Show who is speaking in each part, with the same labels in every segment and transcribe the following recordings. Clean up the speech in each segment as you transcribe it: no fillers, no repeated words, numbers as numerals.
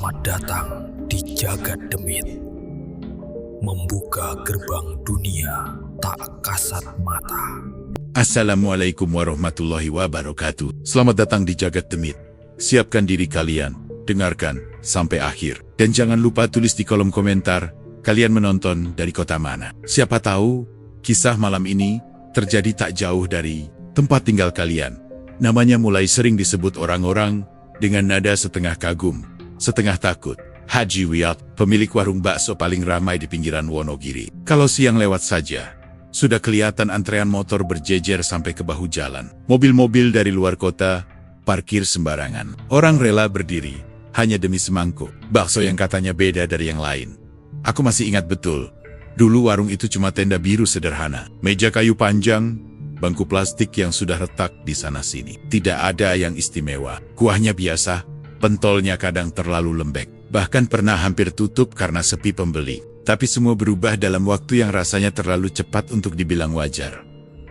Speaker 1: Selamat datang di Jagat Demit, membuka gerbang dunia tak kasat mata.
Speaker 2: Assalamualaikum warahmatullahi wabarakatuh. Selamat datang di Jagat Demit. Siapkan diri kalian, dengarkan sampai akhir. Dan jangan lupa tulis di kolom komentar, kalian menonton dari kota mana. Siapa tahu, kisah malam ini terjadi tak jauh dari tempat tinggal kalian. Namanya mulai sering disebut orang-orang dengan nada setengah kagum, setengah takut. Haji Wiyat, pemilik warung bakso paling ramai di pinggiran Wonogiri. Kalau siang lewat saja, sudah kelihatan antrean motor berjejer sampai ke bahu jalan. Mobil-mobil dari luar kota parkir sembarangan. Orang rela berdiri hanya demi semangkuk bakso yang katanya beda dari yang lain. Aku masih ingat betul, dulu warung itu cuma tenda biru sederhana, meja kayu panjang, bangku plastik yang sudah retak di sana-sini. Tidak ada yang istimewa. Kuahnya biasa, pentolnya kadang terlalu lembek. Bahkan pernah hampir tutup karena sepi pembeli. Tapi semua berubah dalam waktu yang rasanya terlalu cepat untuk dibilang wajar.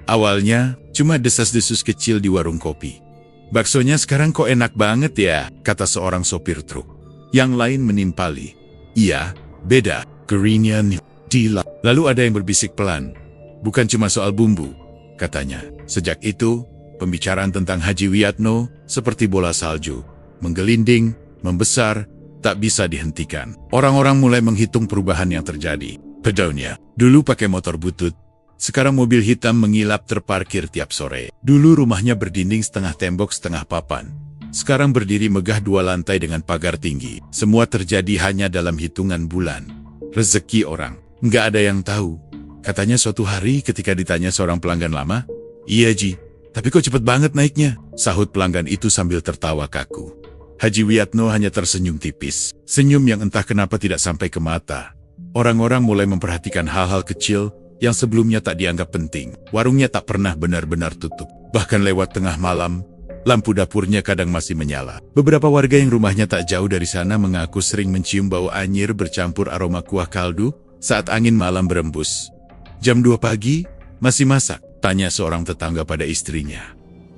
Speaker 2: Awalnya, cuma desas-desus kecil di warung kopi. "Baksonya sekarang kok enak banget ya," kata seorang sopir truk. Yang lain menimpali, "Iya, beda, kerinya gila." Lalu ada yang berbisik pelan, "Bukan cuma soal bumbu," katanya. Sejak itu, pembicaraan tentang Haji Wiyatno seperti bola salju, menggelinding, membesar, tak bisa dihentikan. Orang-orang mulai menghitung perubahan yang terjadi. Pedaunya, dulu pakai motor butut, sekarang mobil hitam mengilap terparkir tiap sore. Dulu rumahnya berdinding setengah tembok setengah papan, sekarang berdiri megah 2 lantai dengan pagar tinggi. Semua terjadi hanya dalam hitungan bulan. Rezeki orang, nggak ada yang tahu. Katanya suatu hari ketika ditanya seorang pelanggan lama, "Iya Ji, tapi kok cepet banget naiknya?" Sahut pelanggan itu sambil tertawa kaku. Haji Wiyatno hanya tersenyum tipis. Senyum yang entah kenapa tidak sampai ke mata. Orang-orang mulai memperhatikan hal-hal kecil yang sebelumnya tak dianggap penting. Warungnya tak pernah benar-benar tutup. Bahkan lewat tengah malam, lampu dapurnya kadang masih menyala. Beberapa warga yang rumahnya tak jauh dari sana mengaku sering mencium bau anyir bercampur aroma kuah kaldu saat angin malam berembus. "Jam 2 pagi, masih masak?" tanya seorang tetangga pada istrinya.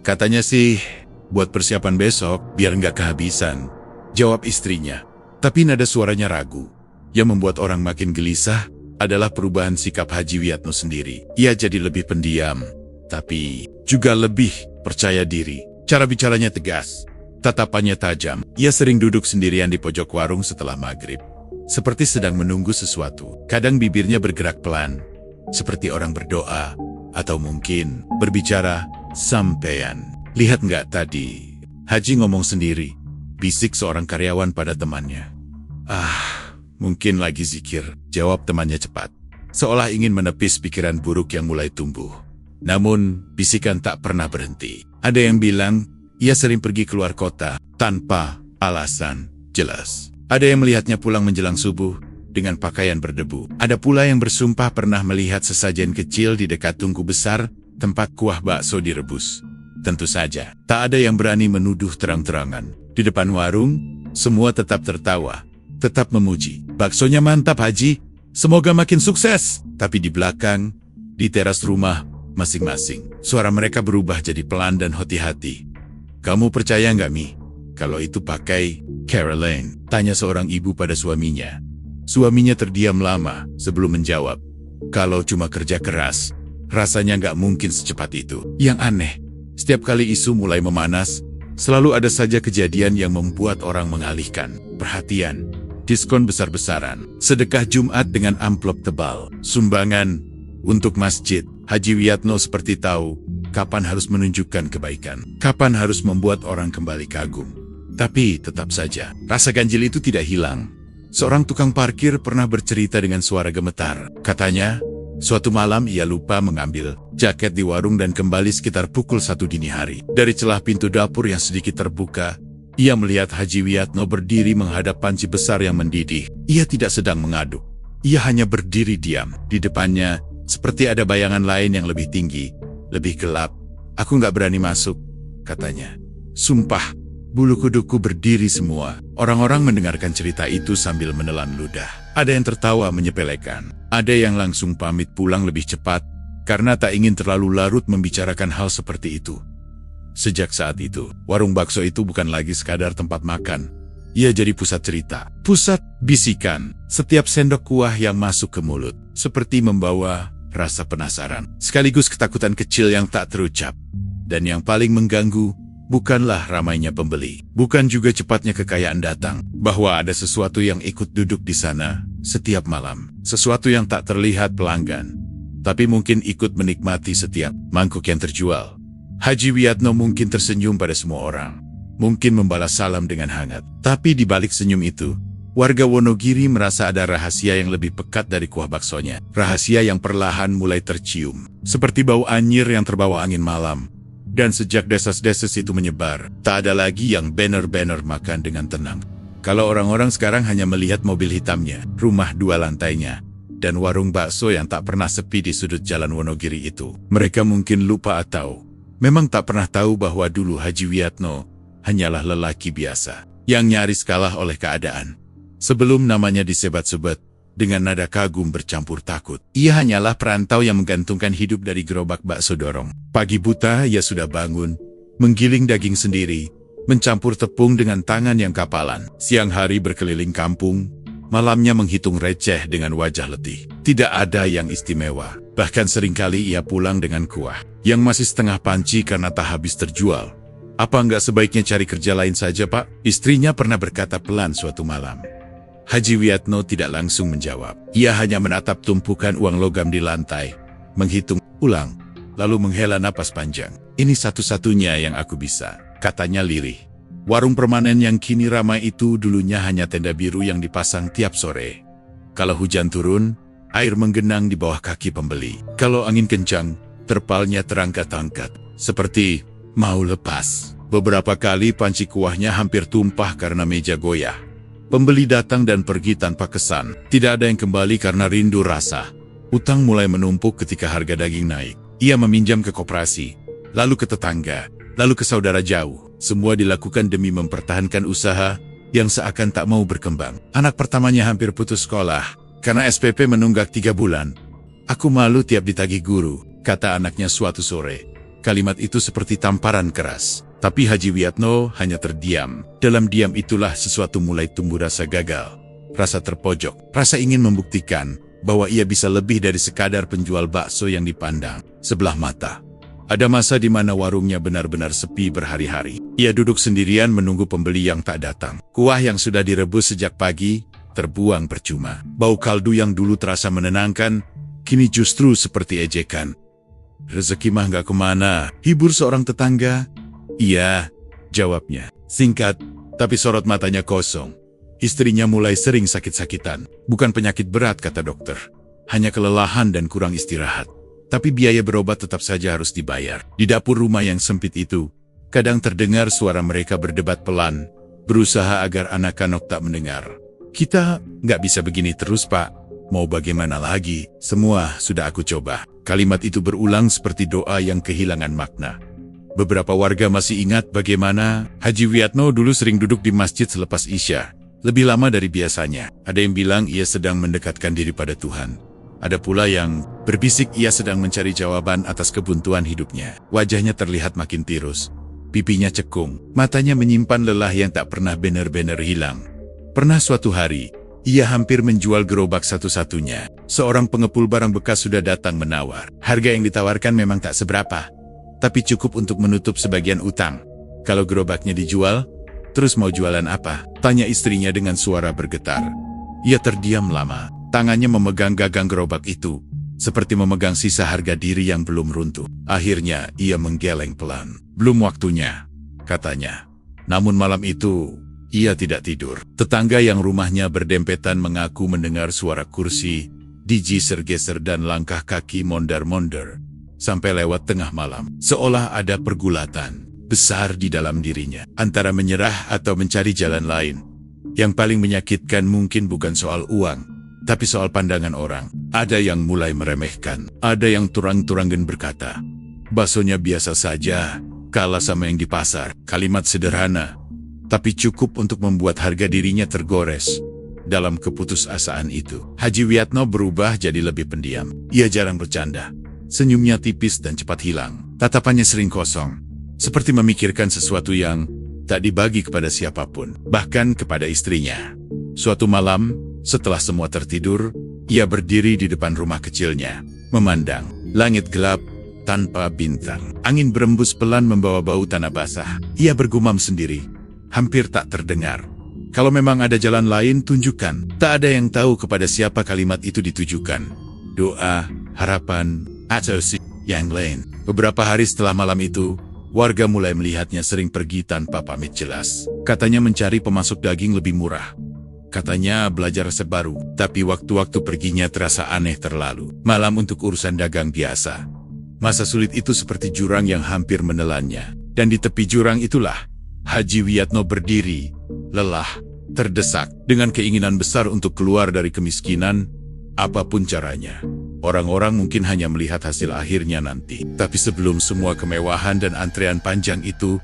Speaker 2: "Katanya sih, buat persiapan besok, biar nggak kehabisan," jawab istrinya. Tapi nada suaranya ragu. Yang membuat orang makin gelisah adalah perubahan sikap Haji Wiyatno sendiri. Ia jadi lebih pendiam, tapi juga lebih percaya diri. Cara bicaranya tegas, tatapannya tajam. Ia sering duduk sendirian di pojok warung setelah maghrib, seperti sedang menunggu sesuatu. Kadang bibirnya bergerak pelan, seperti orang berdoa, atau mungkin berbicara, "Sampean, lihat nggak tadi? Haji ngomong sendiri," bisik seorang karyawan pada temannya. "Ah, mungkin lagi zikir," jawab temannya cepat, seolah ingin menepis pikiran buruk yang mulai tumbuh. Namun, bisikan tak pernah berhenti. Ada yang bilang, ia sering pergi keluar kota, tanpa alasan jelas. Ada yang melihatnya pulang menjelang subuh, dengan pakaian berdebu. Ada pula yang bersumpah pernah melihat sesajen kecil di dekat tungku besar, tempat kuah bakso direbus. Tentu saja, tak ada yang berani menuduh terang-terangan. Di depan warung, semua tetap tertawa, tetap memuji. "Baksonya mantap Haji, semoga makin sukses." Tapi di belakang, di teras rumah masing-masing, suara mereka berubah jadi pelan dan hati-hati. "Kamu percaya nggak Mi, kalau itu pakai Caroline?" tanya seorang ibu pada suaminya. Suaminya terdiam lama sebelum menjawab, "Kalau cuma kerja keras, rasanya nggak mungkin secepat itu." Yang aneh, setiap kali isu mulai memanas, selalu ada saja kejadian yang membuat orang mengalihkan perhatian. Diskon besar-besaran, sedekah Jumat dengan amplop tebal, sumbangan untuk masjid. Haji Wiyatno seperti tahu kapan harus menunjukkan kebaikan, kapan harus membuat orang kembali kagum. Tapi tetap saja, rasa ganjil itu tidak hilang. Seorang tukang parkir pernah bercerita dengan suara gemetar. Katanya, suatu malam ia lupa mengambil jaket di warung dan kembali sekitar pukul 1 dini hari. Dari celah pintu dapur yang sedikit terbuka, ia melihat Haji Wiyatno berdiri menghadap panci besar yang mendidih. Ia tidak sedang mengaduk. Ia hanya berdiri diam. Di depannya, seperti ada bayangan lain yang lebih tinggi, lebih gelap. "Aku nggak berani masuk," katanya. Sumpah, bulu kuduku berdiri semua. Orang-orang mendengarkan cerita itu sambil menelan ludah. Ada yang tertawa menyepelekan. Ada yang langsung pamit pulang lebih cepat, karena tak ingin terlalu larut membicarakan hal seperti itu. Sejak saat itu, warung bakso itu bukan lagi sekadar tempat makan. Ia jadi pusat cerita, pusat bisikan. Setiap sendok kuah yang masuk ke mulut, seperti membawa rasa penasaran, sekaligus ketakutan kecil yang tak terucap. Dan yang paling mengganggu, bukanlah ramainya pembeli, bukan juga cepatnya kekayaan datang, bahwa ada sesuatu yang ikut duduk di sana setiap malam. Sesuatu yang tak terlihat pelanggan, tapi mungkin ikut menikmati setiap mangkuk yang terjual. Haji Wiatno mungkin tersenyum pada semua orang, mungkin membalas salam dengan hangat. Tapi di balik senyum itu, warga Wonogiri merasa ada rahasia yang lebih pekat dari kuah baksonya. Rahasia yang perlahan mulai tercium, seperti bau anyir yang terbawa angin malam. Dan sejak desas-desus itu menyebar, tak ada lagi yang banner-banner makan dengan tenang. Kalau orang-orang sekarang hanya melihat mobil hitamnya, rumah 2 lantainya, dan warung bakso yang tak pernah sepi di sudut jalan Wonogiri itu, mereka mungkin lupa atau memang tak pernah tahu bahwa dulu Haji Wiatno hanyalah lelaki biasa yang nyaris kalah oleh keadaan. Sebelum namanya disebat-sebat dengan nada kagum bercampur takut, ia hanyalah perantau yang menggantungkan hidup dari gerobak bakso dorong. Pagi buta ia sudah bangun, menggiling daging sendiri, mencampur tepung dengan tangan yang kapalan. Siang hari berkeliling kampung, malamnya menghitung receh dengan wajah letih. Tidak ada yang istimewa, bahkan seringkali ia pulang dengan kuah yang masih setengah panci karena tak habis terjual. Apa enggak sebaiknya cari kerja lain saja, Pak? Istrinya pernah berkata pelan suatu malam. Haji Wiatno tidak langsung menjawab. Ia hanya menatap tumpukan uang logam di lantai, menghitung ulang, lalu menghela napas panjang. Ini satu-satunya yang aku bisa, katanya lirih. Warung permanen yang kini ramai itu dulunya hanya tenda biru yang dipasang tiap sore. Kalau hujan turun, air menggenang di bawah kaki pembeli. Kalau angin kencang, terpalnya terangkat-angkat, seperti mau lepas. Beberapa kali panci kuahnya hampir tumpah karena meja goyah. Pembeli datang dan pergi tanpa kesan. Tidak ada yang kembali karena rindu rasa. Utang mulai menumpuk ketika harga daging naik. Ia meminjam ke koperasi, lalu ke tetangga, lalu ke saudara jauh. Semua dilakukan demi mempertahankan usaha yang seakan tak mau berkembang. Anak pertamanya hampir putus sekolah karena SPP menunggak 3 bulan. Aku malu tiap ditagih guru, kata anaknya suatu sore. Kalimat itu seperti tamparan keras. Tapi Haji Wiatno hanya terdiam. Dalam diam itulah sesuatu mulai tumbuh rasa gagal, rasa terpojok, rasa ingin membuktikan bahwa ia bisa lebih dari sekadar penjual bakso yang dipandang sebelah mata. Ada masa di mana warungnya benar-benar sepi berhari-hari. Ia duduk sendirian menunggu pembeli yang tak datang. Kuah yang sudah direbus sejak pagi terbuang percuma. Bau kaldu yang dulu terasa menenangkan, kini justru seperti ejekan. Rezeki mah gak kemana, hibur seorang tetangga. Iya, jawabnya. Singkat, tapi sorot matanya kosong. Istrinya mulai sering sakit-sakitan. Bukan penyakit berat, kata dokter. Hanya kelelahan dan kurang istirahat. Tapi biaya berobat tetap saja harus dibayar. Di dapur rumah yang sempit itu, kadang terdengar suara mereka berdebat pelan, berusaha agar anak-anak tak mendengar. Kita nggak bisa begini terus, Pak. Mau bagaimana lagi? Semua sudah aku coba. Kalimat itu berulang seperti doa yang kehilangan makna. Beberapa warga masih ingat bagaimana Haji Wiatno dulu sering duduk di masjid selepas Isya, lebih lama dari biasanya. Ada yang bilang ia sedang mendekatkan diri pada Tuhan. Ada pula yang berbisik ia sedang mencari jawaban atas kebuntuan hidupnya. Wajahnya terlihat makin tirus, pipinya cekung, matanya menyimpan lelah yang tak pernah benar-benar hilang. Pernah suatu hari, ia hampir menjual gerobak satu-satunya. Seorang pengepul barang bekas sudah datang menawar. Harga yang ditawarkan memang tak seberapa, tapi cukup untuk menutup sebagian utang. Kalau gerobaknya dijual, terus mau jualan apa? Tanya istrinya dengan suara bergetar. Ia terdiam lama, tangannya memegang gagang gerobak itu, seperti memegang sisa harga diri yang belum runtuh. Akhirnya ia menggeleng pelan. Belum waktunya, katanya. Namun malam itu, ia tidak tidur. Tetangga yang rumahnya berdempetan mengaku mendengar suara kursi digeser-geser dan langkah kaki mondar-mondar sampai lewat tengah malam. Seolah ada pergulatan besar di dalam dirinya, antara menyerah atau mencari jalan lain. Yang paling menyakitkan mungkin bukan soal uang, tapi soal pandangan orang. Ada yang mulai meremehkan, ada yang turang-turangan berkata, baksonya biasa saja, kalah sama yang di pasar. Kalimat sederhana, tapi cukup untuk membuat harga dirinya tergores. Dalam keputusasaan itu, Haji Wiatno berubah jadi lebih pendiam. Ia jarang bercanda. Senyumnya tipis dan cepat hilang. Tatapannya sering kosong, seperti memikirkan sesuatu yang tak dibagi kepada siapapun, bahkan kepada istrinya. Suatu malam, setelah semua tertidur, ia berdiri di depan rumah kecilnya, memandang langit gelap tanpa bintang. Angin berembus pelan membawa bau tanah basah. Ia bergumam sendiri, hampir tak terdengar. Kalau memang ada jalan lain, tunjukkan. Tak ada yang tahu kepada siapa kalimat itu ditujukan. Doa, harapan, atau yang lain. Beberapa hari setelah malam itu, warga mulai melihatnya sering pergi tanpa pamit jelas. Katanya mencari pemasok daging lebih murah. Katanya belajar resep baru, tapi waktu-waktu perginya terasa aneh terlalu. Malam untuk urusan dagang biasa. Masa sulit itu seperti jurang yang hampir menelannya. Dan di tepi jurang itulah, Haji Wiyatno berdiri, lelah, terdesak, dengan keinginan besar untuk keluar dari kemiskinan, apapun caranya. Orang-orang mungkin hanya melihat hasil akhirnya nanti. Tapi sebelum semua kemewahan dan antrean panjang itu,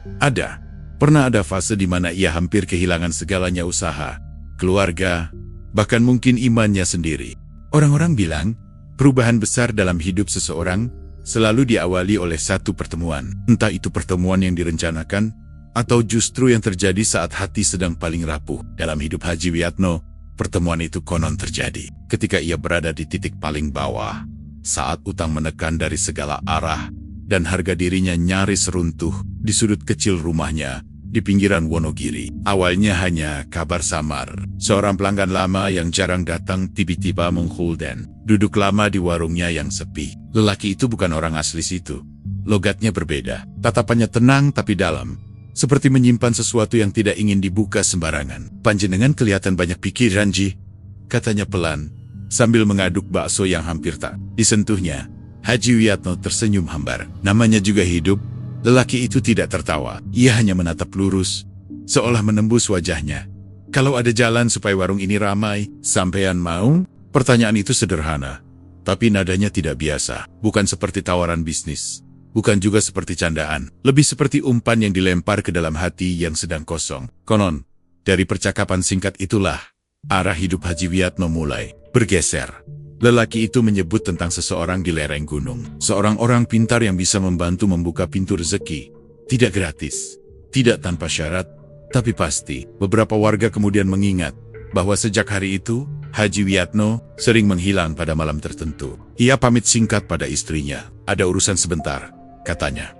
Speaker 2: pernah ada fase di mana ia hampir kehilangan segalanya, usaha, keluarga, bahkan mungkin imannya sendiri. Orang-orang bilang, perubahan besar dalam hidup seseorang selalu diawali oleh satu pertemuan. Entah itu pertemuan yang direncanakan, atau justru yang terjadi saat hati sedang paling rapuh. Dalam hidup Haji Wiyatno, pertemuan itu konon terjadi ketika ia berada di titik paling bawah, saat utang menekan dari segala arah, dan harga dirinya nyaris runtuh di sudut kecil rumahnya di pinggiran Wonogiri. Awalnya hanya kabar samar. Seorang pelanggan lama yang jarang datang tiba-tiba menghulden. Duduk lama di warungnya yang sepi. Lelaki itu bukan orang asli situ. Logatnya berbeda. Tatapannya tenang tapi dalam. Seperti menyimpan sesuatu yang tidak ingin dibuka sembarangan. "Panjenengan kelihatan banyak pikiran, Ji," katanya pelan, sambil mengaduk bakso yang hampir tak disentuhnya. Haji Wiyatno tersenyum hambar. Namanya juga hidup. Lelaki itu tidak tertawa. Ia hanya menatap lurus, seolah menembus wajahnya. "Kalau ada jalan supaya warung ini ramai, sampean mau?" Pertanyaan itu sederhana, tapi nadanya tidak biasa. Bukan seperti tawaran bisnis. Bukan juga seperti candaan. Lebih seperti umpan yang dilempar ke dalam hati yang sedang kosong. Konon, dari percakapan singkat itulah, arah hidup Haji Wiyatno mulai bergeser. Lelaki itu menyebut tentang seseorang di lereng gunung. Seorang orang pintar yang bisa membantu membuka pintu rezeki. Tidak gratis, tidak tanpa syarat, tapi pasti. Beberapa warga kemudian mengingat bahwa sejak hari itu, Haji Wiyatno sering menghilang pada malam tertentu. Ia pamit singkat pada istrinya. "Ada urusan sebentar," katanya.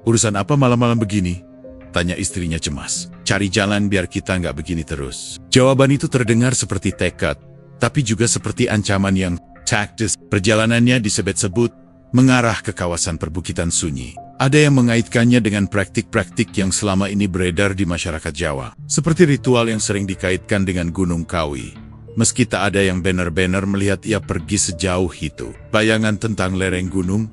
Speaker 2: "Urusan apa malam-malam begini?" tanya istrinya cemas. "Cari jalan biar kita nggak begini terus." Jawaban itu terdengar seperti tekad, tapi juga seperti ancaman yang taktis. Perjalanannya disebut-sebut mengarah ke kawasan perbukitan sunyi. Ada yang mengaitkannya dengan praktik-praktik yang selama ini beredar di masyarakat Jawa. Seperti ritual yang sering dikaitkan dengan Gunung Kawi. Meski tak ada yang benar-benar melihat ia pergi sejauh itu. Bayangan tentang lereng gunung,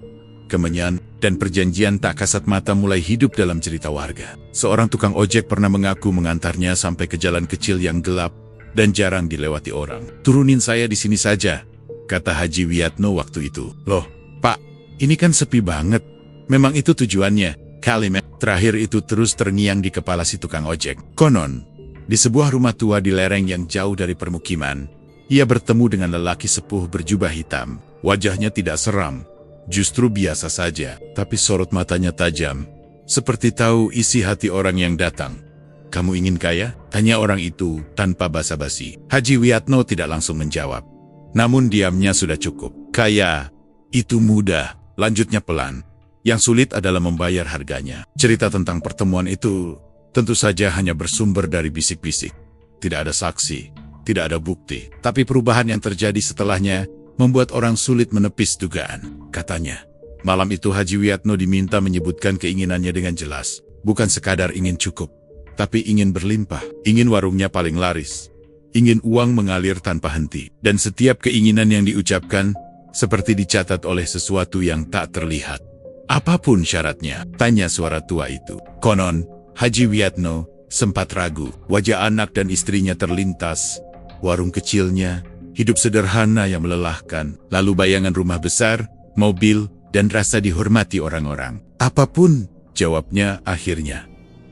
Speaker 2: kemenyan, dan perjanjian tak kasat mata mulai hidup dalam cerita warga. Seorang tukang ojek pernah mengaku mengantarnya sampai ke jalan kecil yang gelap dan jarang dilewati orang. "Turunin saya di sini saja," kata Haji Wiyatno waktu itu. "Loh, Pak, ini kan sepi banget." Memang itu tujuannya. Kalimat terakhir itu terus terngiang di kepala si tukang ojek. Konon, di sebuah rumah tua di lereng yang jauh dari permukiman, ia bertemu dengan lelaki sepuh berjubah hitam. Wajahnya tidak seram, justru biasa saja, tapi sorot matanya tajam, seperti tahu isi hati orang yang datang. "Kamu ingin kaya?" tanya orang itu tanpa basa-basi. Haji Wiyatno tidak langsung menjawab. Namun diamnya sudah cukup. "Kaya itu mudah," lanjutnya pelan. "Yang sulit adalah membayar harganya." Cerita tentang pertemuan itu tentu saja hanya bersumber dari bisik-bisik. Tidak ada saksi, tidak ada bukti. Tapi perubahan yang terjadi setelahnya membuat orang sulit menepis dugaan. Katanya, malam itu Haji Wiyatno diminta menyebutkan keinginannya dengan jelas. Bukan sekadar ingin cukup, tapi ingin berlimpah. Ingin warungnya paling laris. Ingin uang mengalir tanpa henti. Dan setiap keinginan yang diucapkan seperti dicatat oleh sesuatu yang tak terlihat. "Apapun syaratnya?" tanya suara tua itu. Konon, Haji Wiyatno sempat ragu. Wajah anak dan istrinya terlintas. Warung kecilnya, hidup sederhana yang melelahkan. Lalu bayangan rumah besar, mobil, dan rasa dihormati orang-orang. "Apapun," jawabnya akhirnya.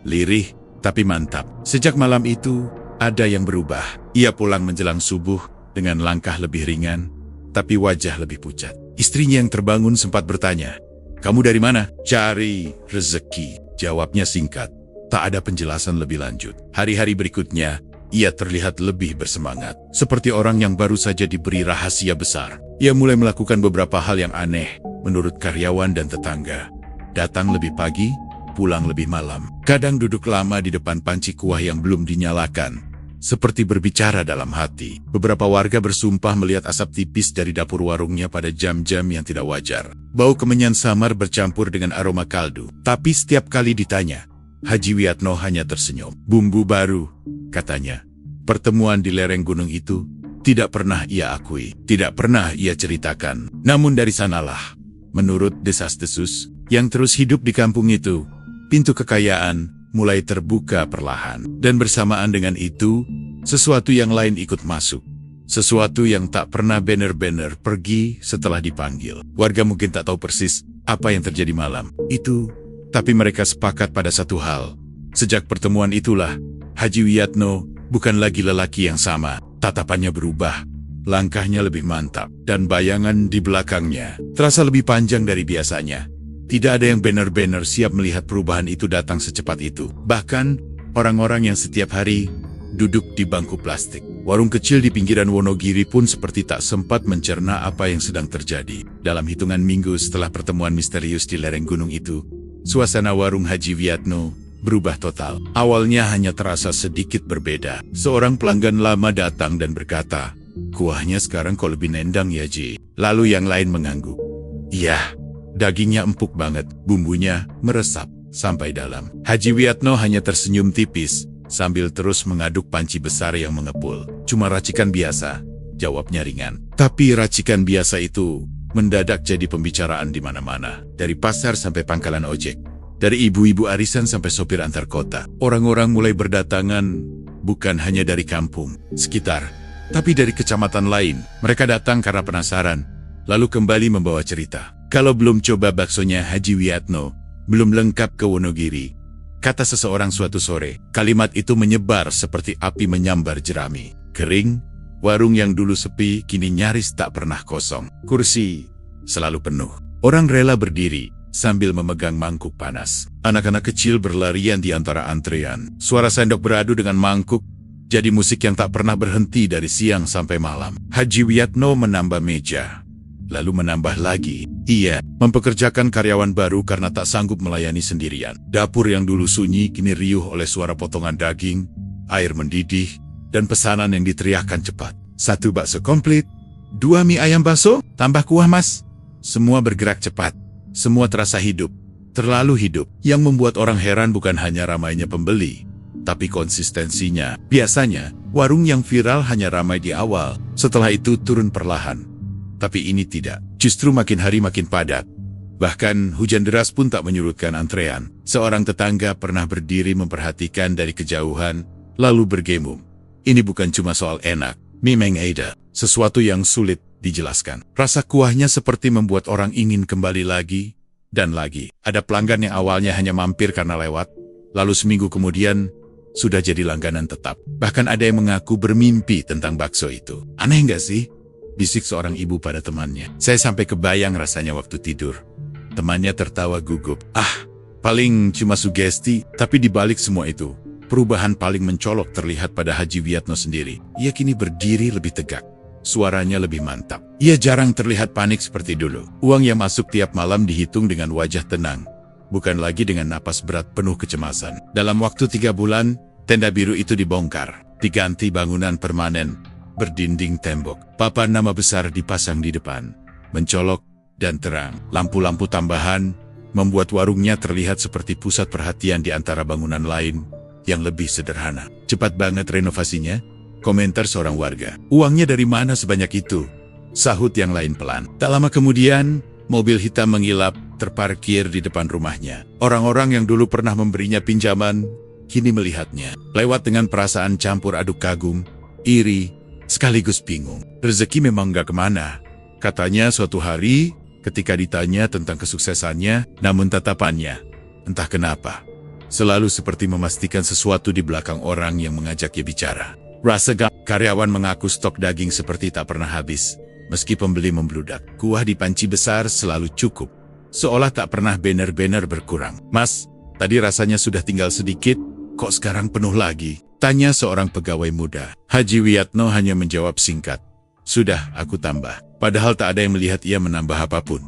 Speaker 2: Lirih, tapi mantap. Sejak malam itu, ada yang berubah. Ia pulang menjelang subuh dengan langkah lebih ringan, tapi wajah lebih pucat. Istrinya yang terbangun sempat bertanya, "Kamu dari mana?" "Cari rezeki," jawabnya singkat, Tak ada penjelasan lebih lanjut. Hari-hari berikutnya, ia terlihat lebih bersemangat. Seperti orang yang baru saja diberi rahasia besar. Ia mulai melakukan beberapa hal yang aneh menurut karyawan dan tetangga. Datang lebih pagi, pulang lebih malam. Kadang duduk lama di depan panci kuah yang belum dinyalakan. Seperti berbicara dalam hati. Beberapa warga bersumpah melihat asap tipis dari dapur warungnya pada jam-jam yang tidak wajar. Bau kemenyan samar bercampur dengan aroma kaldu. Tapi setiap kali ditanya, Haji Wiatno hanya tersenyum. Bumbu baru, katanya. Pertemuan di lereng gunung itu tidak pernah ia akui, tidak pernah ia ceritakan. Namun dari sanalah, menurut desas-desus yang terus hidup di kampung itu, pintu kekayaan mulai terbuka perlahan. Dan bersamaan dengan itu, sesuatu yang lain ikut masuk. Sesuatu yang tak pernah benar-benar pergi setelah dipanggil. Warga mungkin tak tahu persis apa yang terjadi malam itu, tapi mereka sepakat pada satu hal. Sejak pertemuan itulah, Haji Wiatno bukan lagi lelaki yang sama. Tatapannya berubah, langkahnya lebih mantap, dan bayangan di belakangnya terasa lebih panjang dari biasanya. Tidak ada yang benar-benar siap melihat perubahan itu datang secepat itu. Bahkan, orang-orang yang setiap hari duduk di bangku plastik. Warung kecil di pinggiran Wonogiri pun seperti tak sempat mencerna apa yang sedang terjadi. Dalam hitungan minggu setelah pertemuan misterius di lereng gunung itu, suasana warung Haji Wiatno berubah total. Awalnya hanya terasa sedikit berbeda. Seorang pelanggan lama datang dan berkata, "Kuahnya sekarang kok lebih nendang ya, Ji?" Lalu yang lain mengangguk. "Iya. Dagingnya empuk banget, bumbunya meresap sampai dalam." Haji Wiatno hanya tersenyum tipis, sambil terus mengaduk panci besar yang mengepul. "Cuma racikan biasa," jawabnya ringan. Tapi racikan biasa itu mendadak jadi pembicaraan di mana-mana. Dari pasar sampai pangkalan ojek. Dari ibu-ibu arisan sampai sopir antar kota. Orang-orang mulai berdatangan, bukan hanya dari kampung sekitar, tapi dari kecamatan lain. Mereka datang karena penasaran, lalu kembali membawa cerita. Kalau belum coba baksonya Haji Wiatno, belum lengkap ke Wonogiri, kata seseorang suatu sore. Kalimat itu menyebar seperti api menyambar jerami. Kering, warung yang dulu sepi kini nyaris tak pernah kosong. Kursi selalu penuh. Orang rela berdiri sambil memegang mangkuk panas. Anak-anak kecil berlarian di antara antrean. Suara sendok beradu dengan mangkuk jadi musik yang tak pernah berhenti dari siang sampai malam. Haji Wiatno menambah meja, lalu menambah lagi. Ia mempekerjakan karyawan baru karena tak sanggup melayani sendirian. Dapur yang dulu sunyi kini riuh oleh suara potongan daging, air mendidih, dan pesanan yang diteriakkan cepat. 1 bakso komplit, 2 mie ayam bakso, tambah kuah mas. Semua bergerak cepat, semua terasa hidup, terlalu hidup. Yang membuat orang heran bukan hanya ramainya pembeli, tapi konsistensinya. Biasanya, warung yang viral hanya ramai di awal, setelah itu turun perlahan. Tapi ini tidak, justru makin hari makin padat. Bahkan hujan deras pun tak menyurutkan antrean. Seorang tetangga pernah berdiri memperhatikan dari kejauhan, lalu bergemum. Ini bukan cuma soal enak, memang ada sesuatu yang sulit dijelaskan. Rasa kuahnya seperti membuat orang ingin kembali lagi dan lagi. Ada pelanggan yang awalnya hanya mampir karena lewat, lalu seminggu kemudian sudah jadi langganan tetap. Bahkan ada yang mengaku bermimpi tentang bakso itu. Aneh nggak sih? Bisik seorang ibu pada temannya. Saya sampai kebayang rasanya waktu tidur. Temannya tertawa gugup. Paling cuma sugesti, tapi di balik semua itu, perubahan paling mencolok terlihat pada Haji Wiatno sendiri. Ia kini berdiri lebih tegak. Suaranya lebih mantap. Ia jarang terlihat panik seperti dulu. Uang yang masuk tiap malam dihitung dengan wajah tenang, bukan lagi dengan napas berat penuh kecemasan. Dalam waktu 3 bulan, tenda biru itu dibongkar, diganti bangunan permanen berdinding tembok. Papan nama besar dipasang di depan, mencolok dan terang. Lampu-lampu tambahan membuat warungnya terlihat seperti pusat perhatian di antara bangunan lain yang lebih sederhana. Cepat banget renovasinya, komentar seorang warga. Uangnya dari mana sebanyak itu? Sahut yang lain pelan. Tak lama kemudian, mobil hitam mengilap terparkir di depan rumahnya. Orang-orang yang dulu pernah memberinya pinjaman, kini melihatnya. Lewat dengan perasaan campur aduk kagum, iri, sekaligus bingung. Rezeki memang gak kemana, katanya suatu hari ketika ditanya tentang kesuksesannya, namun tatapannya, entah kenapa, selalu seperti memastikan sesuatu di belakang orang yang mengajaknya bicara. Rasa karyawan mengaku stok daging seperti tak pernah habis, meski pembeli membludak. Kuah di panci besar selalu cukup, seolah tak pernah benar-benar berkurang. Mas, Tadi rasanya sudah tinggal sedikit, kok sekarang penuh lagi? Tanya seorang pegawai muda. Haji Wiyatno hanya menjawab singkat. Sudah, aku tambah. Padahal tak ada yang melihat ia menambah apapun.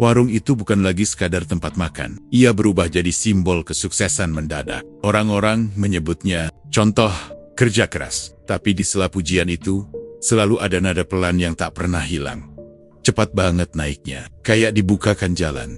Speaker 2: Warung itu bukan lagi sekadar tempat makan. Ia berubah jadi simbol kesuksesan mendadak. Orang-orang menyebutnya contoh kerja keras. Tapi di sela pujian itu, selalu ada nada pelan yang tak pernah hilang. Cepat banget naiknya, kayak dibukakan jalan.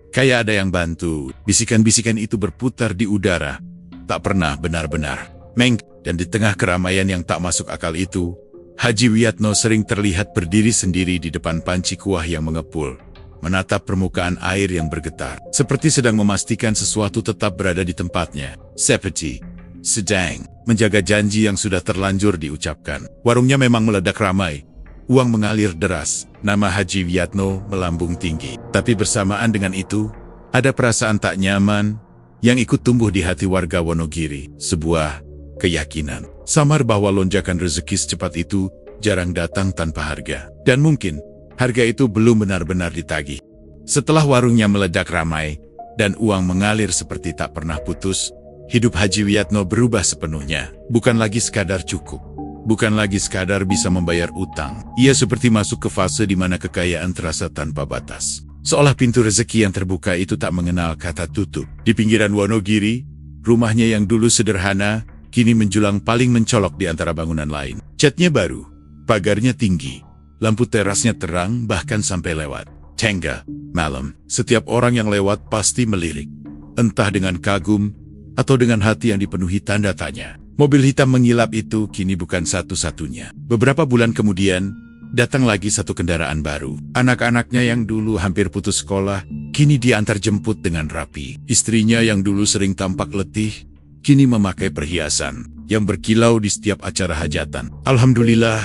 Speaker 2: Kayak ada yang bantu. Bisikan-bisikan itu berputar di udara. Tak pernah benar-benar meng. Dan di tengah keramaian yang tak masuk akal itu, Haji Wiyatno sering terlihat berdiri sendiri di depan panci kuah yang mengepul, menatap permukaan air yang bergetar, seperti sedang memastikan sesuatu tetap berada di tempatnya. Seperti sedang menjaga janji yang sudah terlanjur diucapkan. Warungnya memang meledak ramai. Uang mengalir deras, nama Haji Wiyatno melambung tinggi. Tapi bersamaan dengan itu, ada perasaan tak nyaman yang ikut tumbuh di hati warga Wonogiri. Sebuah keyakinan samar bahwa lonjakan rezeki secepat itu jarang datang tanpa harga. Dan mungkin harga itu belum benar-benar ditagih. Setelah warungnya meledak ramai dan uang mengalir seperti tak pernah putus, hidup Haji Wiyatno berubah sepenuhnya. Bukan lagi sekadar cukup. Bukan lagi sekadar bisa membayar utang. Ia seperti masuk ke fase di mana kekayaan terasa tanpa batas. Seolah pintu rezeki yang terbuka itu tak mengenal kata tutup. Di pinggiran Wonogiri, rumahnya yang dulu sederhana, kini menjulang paling mencolok di antara bangunan lain. Catnya baru, pagarnya tinggi, lampu terasnya terang bahkan sampai lewat tengah malam. Setiap orang yang lewat pasti melirik, entah dengan kagum atau dengan hati yang dipenuhi tanda tanya. Mobil hitam mengilap itu kini bukan satu-satunya. Beberapa bulan kemudian, datang lagi satu kendaraan baru. Anak-anaknya yang dulu hampir putus sekolah, kini diantar jemput dengan rapi. Istrinya yang dulu sering tampak letih, kini memakai perhiasan yang berkilau di setiap acara hajatan. Alhamdulillah,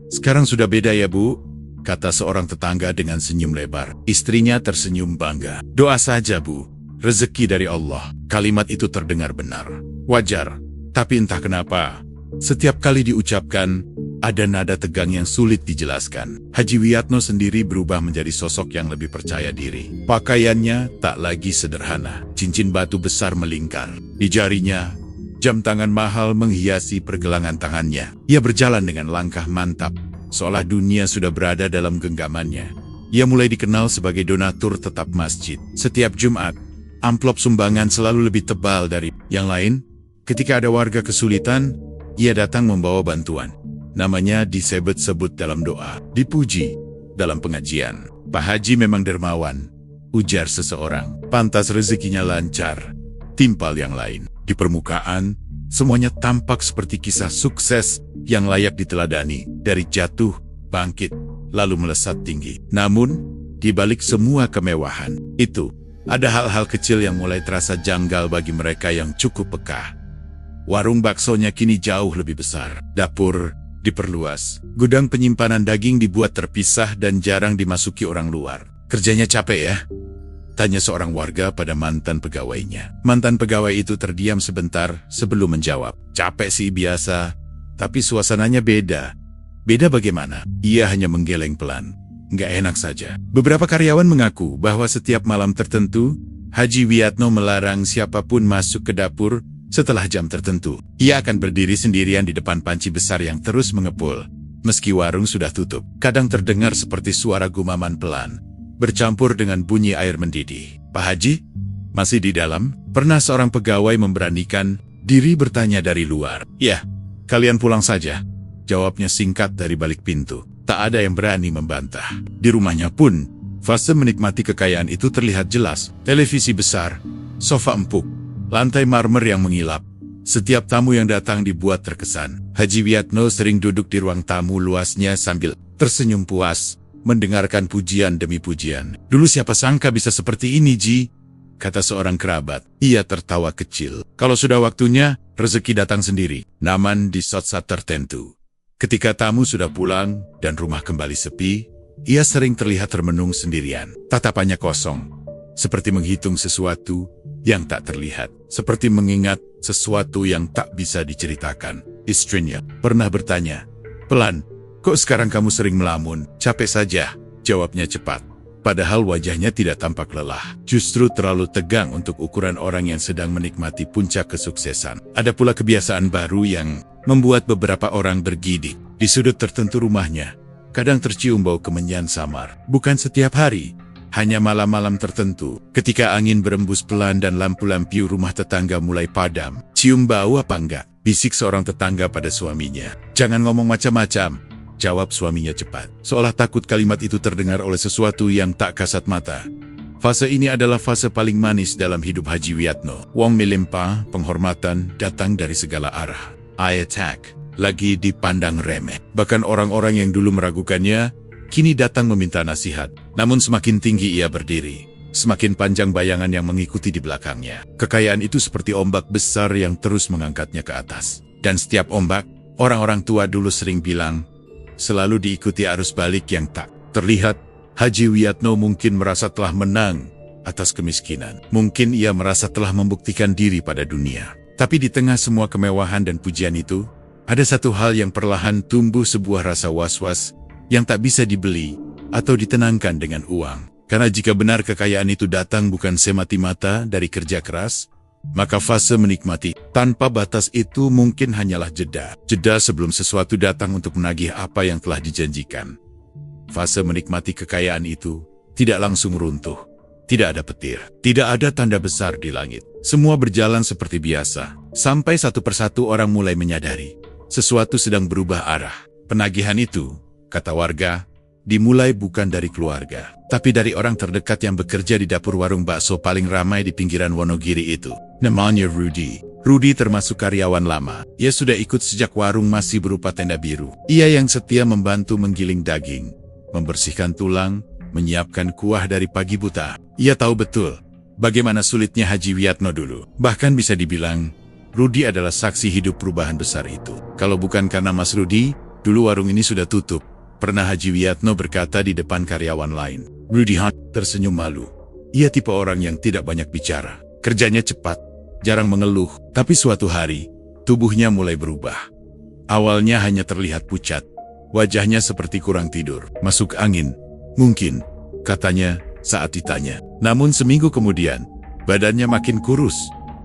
Speaker 2: sekarang sudah beda ya Bu, kata seorang tetangga dengan senyum lebar. Istrinya tersenyum bangga. Doa saja Bu, rezeki dari Allah. Kalimat itu terdengar benar, wajar. Tapi entah kenapa, setiap kali diucapkan, ada nada tegang yang sulit dijelaskan. Haji Wiyatno sendiri berubah menjadi sosok yang lebih percaya diri. Pakaiannya tak lagi sederhana. Cincin batu besar melingkar di jarinya. Jam tangan mahal menghiasi pergelangan tangannya. Ia berjalan dengan langkah mantap, seolah dunia sudah berada dalam genggamannya. Ia mulai dikenal sebagai donatur tetap masjid. Setiap Jumat, amplop sumbangan selalu lebih tebal dari yang lain. Ketika ada warga kesulitan, ia datang membawa bantuan. Namanya disebut-sebut dalam doa, dipuji dalam pengajian. Pak Haji memang dermawan, ujar seseorang. Pantas rezekinya lancar, timpal yang lain. Di permukaan, semuanya tampak seperti kisah sukses yang layak diteladani. Dari jatuh, bangkit, lalu melesat tinggi. Namun, di balik semua kemewahan itu, ada hal-hal kecil yang mulai terasa janggal bagi mereka yang cukup peka. Warung baksonya kini jauh lebih besar. Dapur diperluas. Gudang penyimpanan daging dibuat terpisah dan jarang dimasuki orang luar. Kerjanya capek ya? Tanya seorang warga pada mantan pegawainya. Mantan pegawai itu terdiam sebentar sebelum menjawab. Capek sih biasa, tapi suasananya beda. Beda bagaimana? Ia hanya menggeleng pelan. Nggak enak saja. Beberapa karyawan mengaku bahwa setiap malam tertentu, Haji Wiyatno melarang siapapun masuk ke dapur. Setelah jam tertentu, ia akan berdiri sendirian di depan panci besar yang terus mengepul. Meski warung sudah tutup, kadang terdengar seperti suara gumaman pelan, bercampur dengan bunyi air mendidih. Pak Haji, masih di dalam? Pernah seorang pegawai memberanikan diri bertanya dari luar. Ya, kalian pulang saja, jawabnya singkat dari balik pintu. Tak ada yang berani membantah. Di rumahnya pun, fase menikmati kekayaan itu terlihat jelas. Televisi besar, sofa empuk, lantai marmer yang mengilap. Setiap tamu yang datang dibuat terkesan. Haji Wiyatno sering duduk di ruang tamu luasnya sambil tersenyum puas, mendengarkan pujian demi pujian. Dulu siapa sangka bisa seperti ini, Ji? Kata seorang kerabat. Ia tertawa kecil. Kalau sudah waktunya, rezeki datang sendiri. Namun di saat-saat tertentu, ketika tamu sudah pulang dan rumah kembali sepi, ia sering terlihat termenung sendirian. Tatapannya kosong, seperti menghitung sesuatu yang tak terlihat, seperti mengingat sesuatu yang tak bisa diceritakan. Istrinya pernah bertanya, pelan, kok sekarang kamu sering melamun? Capek saja, jawabnya cepat. Padahal wajahnya tidak tampak lelah, justru terlalu tegang untuk ukuran orang yang sedang menikmati puncak kesuksesan. Ada pula kebiasaan baru yang membuat beberapa orang bergidik. Di sudut tertentu rumahnya, kadang tercium bau kemenyan samar. Bukan setiap hari, hanya malam-malam tertentu. Ketika angin berembus pelan dan lampu-lampu rumah tetangga mulai padam. "Cium bau apa enggak?" bisik seorang tetangga pada suaminya. "Jangan ngomong macam-macam," jawab suaminya cepat, seolah takut kalimat itu terdengar oleh sesuatu yang tak kasat mata. Fase ini adalah fase paling manis dalam hidup Haji Wiyatno. Wong melimpah, penghormatan datang dari segala arah. Eye attack lagi dipandang remeh. Bahkan orang-orang yang dulu meragukannya, kini datang meminta nasihat. Namun semakin tinggi ia berdiri, semakin panjang bayangan yang mengikuti di belakangnya. Kekayaan itu seperti ombak besar yang terus mengangkatnya ke atas. Dan setiap ombak, orang-orang tua dulu sering bilang, selalu diikuti arus balik yang tak terlihat. Haji Wiyatno mungkin merasa telah menang atas kemiskinan. Mungkin ia merasa telah membuktikan diri pada dunia. Tapi di tengah semua kemewahan dan pujian itu, ada satu hal yang perlahan tumbuh, sebuah rasa was-was yang tak bisa dibeli atau ditenangkan dengan uang. Karena jika benar kekayaan itu datang bukan semata-mata dari kerja keras, maka fase menikmati tanpa batas itu mungkin hanyalah jeda. Jeda sebelum sesuatu datang untuk menagih apa yang telah dijanjikan. Fase menikmati kekayaan itu tidak langsung runtuh. Tidak ada petir, tidak ada tanda besar di langit. Semua berjalan seperti biasa, sampai satu persatu orang mulai menyadari sesuatu sedang berubah arah. Penagihan itu, kata warga, dimulai bukan dari keluarga, tapi dari orang terdekat yang bekerja di dapur warung bakso paling ramai di pinggiran Wonogiri itu. Namanya Rudy. Rudy termasuk karyawan lama. Ia sudah ikut sejak warung masih berupa tenda biru. Ia yang setia membantu menggiling daging, membersihkan tulang, menyiapkan kuah dari pagi buta. Ia tahu betul bagaimana sulitnya Haji Wiyatno dulu. Bahkan bisa dibilang, Rudy adalah saksi hidup perubahan besar itu. Kalau bukan karena Mas Rudy, dulu warung ini sudah tutup. Pernah Haji Wiyatno berkata di depan karyawan lain. Rudy tersenyum malu. Ia tipe orang yang tidak banyak bicara. Kerjanya cepat, jarang mengeluh. Tapi suatu hari, tubuhnya mulai berubah. Awalnya hanya terlihat pucat. Wajahnya seperti kurang tidur. Masuk angin, mungkin, katanya saat ditanya. Namun seminggu kemudian, badannya makin kurus.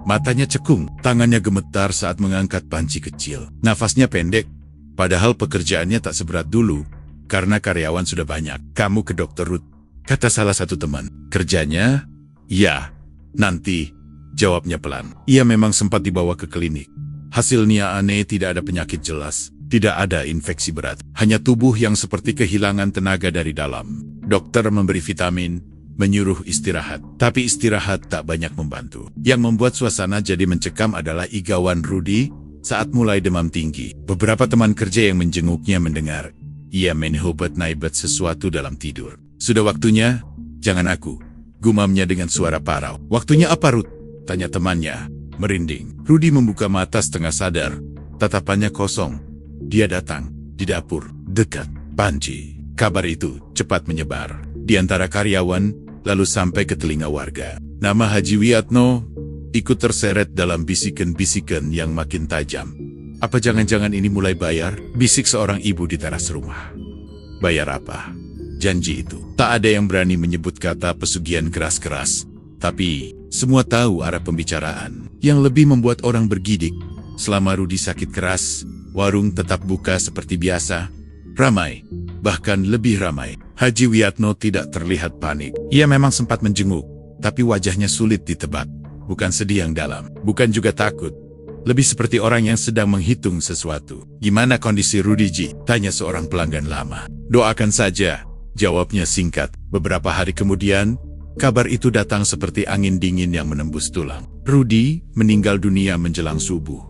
Speaker 2: Matanya cekung, tangannya gemetar saat mengangkat panci kecil. Nafasnya pendek, padahal pekerjaannya tak seberat dulu, karena karyawan sudah banyak. "Kamu ke dokter Ruth," kata salah satu teman. "Kerjanya?" "Ya, nanti," jawabnya pelan. Ia memang sempat dibawa ke klinik. Hasilnya aneh, tidak ada penyakit jelas, tidak ada infeksi berat, hanya tubuh yang seperti kehilangan tenaga dari dalam. Dokter memberi vitamin, menyuruh istirahat, tapi istirahat tak banyak membantu. Yang membuat suasana jadi mencekam adalah igawan Rudy saat mulai demam tinggi. Beberapa teman kerja yang menjenguknya mendengar ia menhobat-naibat sesuatu dalam tidur. "Sudah waktunya, jangan aku," gumamnya dengan suara parau. "Waktunya apa, Ruth?" tanya temannya, merinding. Rudy membuka mata setengah sadar, tatapannya kosong. Dia datang di dapur dekat panci. Kabar itu cepat menyebar di antara karyawan, lalu sampai ke telinga warga. Nama Haji Wiyatno ikut terseret dalam bisikan-bisikan yang makin tajam. "Apa jangan-jangan ini mulai bayar?" bisik seorang ibu di teras rumah. "Bayar apa?" Janji itu. Tak ada yang berani menyebut kata pesugihan keras-keras. Tapi semua tahu arah pembicaraan. Yang lebih membuat orang bergidik, selama Rudy sakit keras, warung tetap buka seperti biasa. Ramai, bahkan lebih ramai. Haji Wiyatno tidak terlihat panik. Ia memang sempat menjenguk, tapi wajahnya sulit ditebak. Bukan sedih yang dalam, bukan juga takut. Lebih seperti orang yang sedang menghitung sesuatu. "Gimana kondisi Rudy, Ji?" tanya seorang pelanggan lama. "Doakan saja," jawabnya singkat. Beberapa hari kemudian, kabar itu datang seperti angin dingin yang menembus tulang. Rudy meninggal dunia menjelang subuh.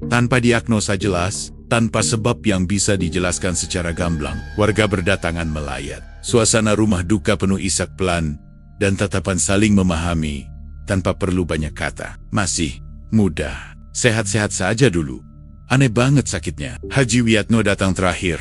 Speaker 2: Tanpa diagnosa jelas, tanpa sebab yang bisa dijelaskan secara gamblang. Warga berdatangan melayat. Suasana rumah duka penuh isak pelan dan tatapan saling memahami tanpa perlu banyak kata. "Masih muda, sehat-sehat saja dulu. Aneh banget sakitnya." Haji Wiyatno datang terakhir.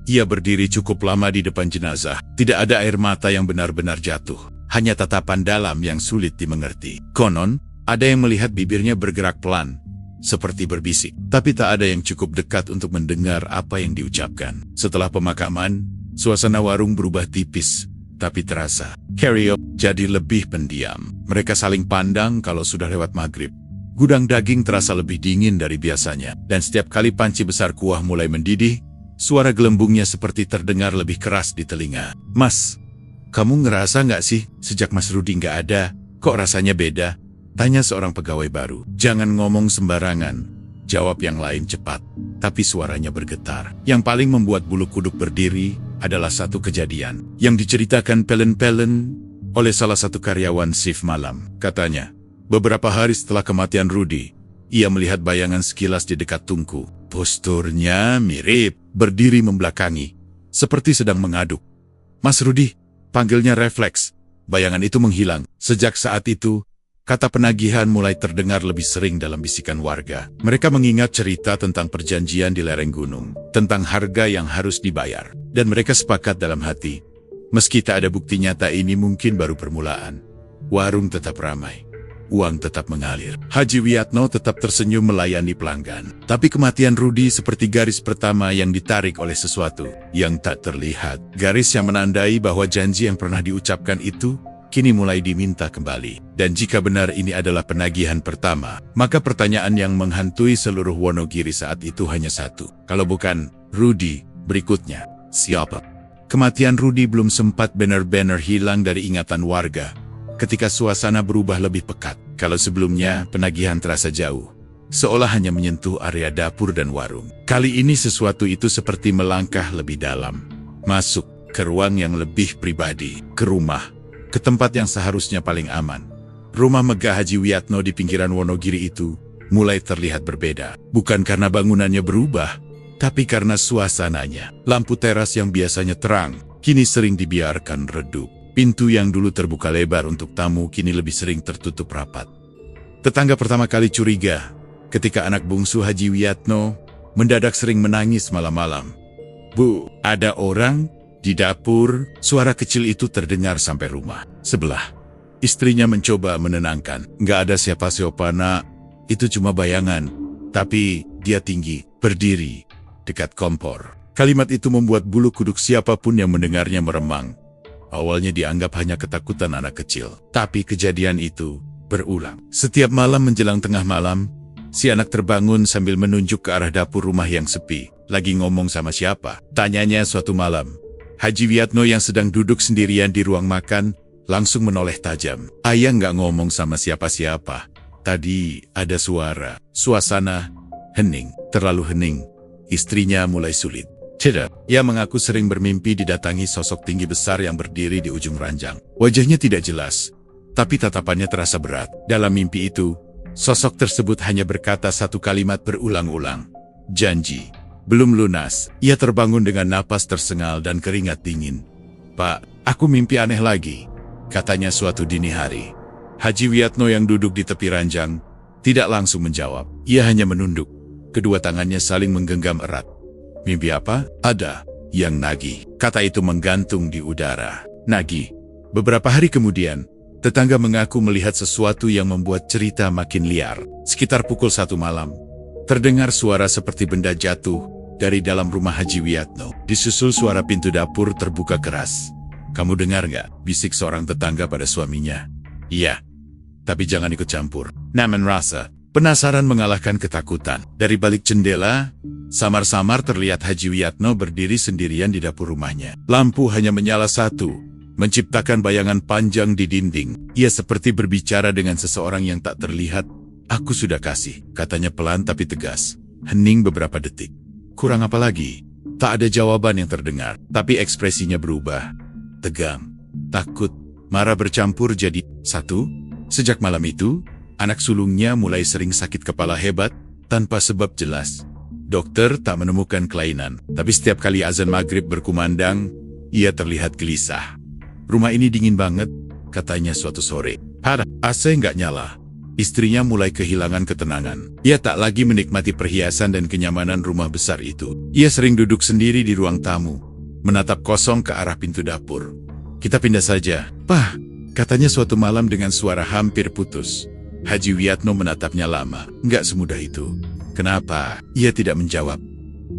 Speaker 2: Ia berdiri cukup lama di depan jenazah. Tidak ada air mata yang benar-benar jatuh. Hanya tatapan dalam yang sulit dimengerti. Konon, ada yang melihat bibirnya bergerak pelan, seperti berbisik. Tapi tak ada yang cukup dekat untuk mendengar apa yang diucapkan. Setelah pemakaman, suasana warung berubah tipis. tapi terasa. Carrier jadi lebih pendiam. Mereka saling pandang kalau sudah lewat maghrib. Gudang daging terasa lebih dingin dari biasanya. Dan setiap kali panci besar kuah mulai mendidih, suara gelembungnya seperti terdengar lebih keras di telinga. Mas, kamu ngerasa nggak sih, sejak Mas Rudi nggak ada, kok rasanya beda? Tanya seorang pegawai baru. Jangan ngomong sembarangan. Jawab yang lain cepat, tapi suaranya bergetar. Yang paling membuat bulu kuduk berdiri adalah satu kejadian yang diceritakan pelen-pelen oleh salah satu karyawan shift malam. Katanya, beberapa hari setelah kematian Rudi, ia melihat bayangan sekilas di dekat tungku. Posturnya mirip, berdiri membelakangi, seperti sedang mengaduk. Mas Rudi, panggilnya refleks. Bayangan itu menghilang. Sejak saat itu, kata penagihan mulai terdengar lebih sering dalam bisikan warga. Mereka mengingat cerita tentang perjanjian di lereng gunung, tentang harga yang harus dibayar. Dan mereka sepakat dalam hati, meski tak ada bukti nyata, ini mungkin baru permulaan. Warung tetap ramai, uang tetap mengalir. Haji Wiatno tetap tersenyum melayani pelanggan. Tapi kematian Rudi seperti garis pertama yang ditarik oleh sesuatu yang tak terlihat. Garis yang menandai bahwa janji yang pernah diucapkan itu kini mulai diminta kembali. Dan jika benar ini adalah penagihan pertama, maka pertanyaan yang menghantui seluruh Wonogiri saat itu hanya satu. Kalau bukan Rudi, berikutnya, siapa? Kematian Rudi belum sempat benar-benar hilang dari ingatan warga, ketika suasana berubah lebih pekat. Kalau sebelumnya penagihan terasa jauh, seolah hanya menyentuh area dapur dan warung. Kali ini sesuatu itu seperti melangkah lebih dalam, masuk ke ruang yang lebih pribadi, ke rumah, ke tempat yang seharusnya paling aman. Rumah megah Haji Wiatno di pinggiran Wonogiri itu mulai terlihat berbeda. Bukan karena bangunannya berubah, tapi karena suasananya. Lampu teras yang biasanya terang, kini sering dibiarkan redup. Pintu yang dulu terbuka lebar untuk tamu kini lebih sering tertutup rapat. Tetangga pertama kali curiga ketika anak bungsu Haji Wiatno mendadak sering menangis malam-malam. Bu, ada orang di dapur. Suara kecil itu terdengar sampai rumah sebelah. Istrinya mencoba menenangkan. Nggak ada siapa-siapa, nak. Itu cuma bayangan. Tapi dia tinggi, berdiri dekat kompor. Kalimat itu membuat bulu kuduk siapapun yang mendengarnya meremang. Awalnya dianggap hanya ketakutan anak kecil. Tapi kejadian itu berulang. Setiap malam menjelang tengah malam, si anak terbangun sambil menunjuk ke arah dapur rumah yang sepi. Lagi ngomong sama siapa? Tanyanya suatu malam. Haji Wiatno yang sedang duduk sendirian di ruang makan langsung menoleh tajam. Ayah nggak ngomong sama siapa-siapa. Tadi ada suara. Suasana hening, terlalu hening. Istrinya mulai sulit. Tidak, ia mengaku sering bermimpi didatangi sosok tinggi besar yang berdiri di ujung ranjang. Wajahnya tidak jelas, tapi tatapannya terasa berat. Dalam mimpi itu, sosok tersebut hanya berkata satu kalimat berulang-ulang. Janji. Belum lunas, ia terbangun dengan napas tersengal dan keringat dingin. Pak, aku mimpi aneh lagi, katanya suatu dini hari. Haji Wiatno yang duduk di tepi ranjang tidak langsung menjawab. Ia hanya menunduk. Kedua tangannya saling menggenggam erat. Mimpi apa? Ada yang nagih. Kata itu menggantung di udara. Nagih. Beberapa hari kemudian, tetangga mengaku melihat sesuatu yang membuat cerita makin liar. Sekitar pukul 1 malam, terdengar suara seperti benda jatuh dari dalam rumah Haji Wiatno. Disusul suara pintu dapur terbuka keras. Kamu dengar nggak? Bisik seorang tetangga pada suaminya. Iya, tapi jangan ikut campur. Namun rasa penasaran mengalahkan ketakutan. Dari balik jendela, samar-samar terlihat Haji Wiatno berdiri sendirian di dapur rumahnya. Lampu hanya menyala satu, menciptakan bayangan panjang di dinding. Ia seperti berbicara dengan seseorang yang tak terlihat. Aku sudah kasih, katanya pelan tapi tegas. Hening beberapa detik. Kurang apa lagi? Tak ada jawaban yang terdengar, tapi ekspresinya berubah. Tegang, takut, marah bercampur jadi satu. Sejak malam itu, anak sulungnya mulai sering sakit kepala hebat, tanpa sebab jelas. Dokter tak menemukan kelainan, tapi setiap kali azan maghrib berkumandang, ia terlihat gelisah. Rumah ini dingin banget, katanya suatu sore. AC nggak nyala. Istrinya mulai kehilangan ketenangan. Ia tak lagi menikmati perhiasan dan kenyamanan rumah besar itu. Ia sering duduk sendiri di ruang tamu, menatap kosong ke arah pintu dapur. Kita pindah saja, Pah, katanya suatu malam dengan suara hampir putus. Haji Wiatno menatapnya lama. Nggak semudah itu. Kenapa? Ia tidak menjawab.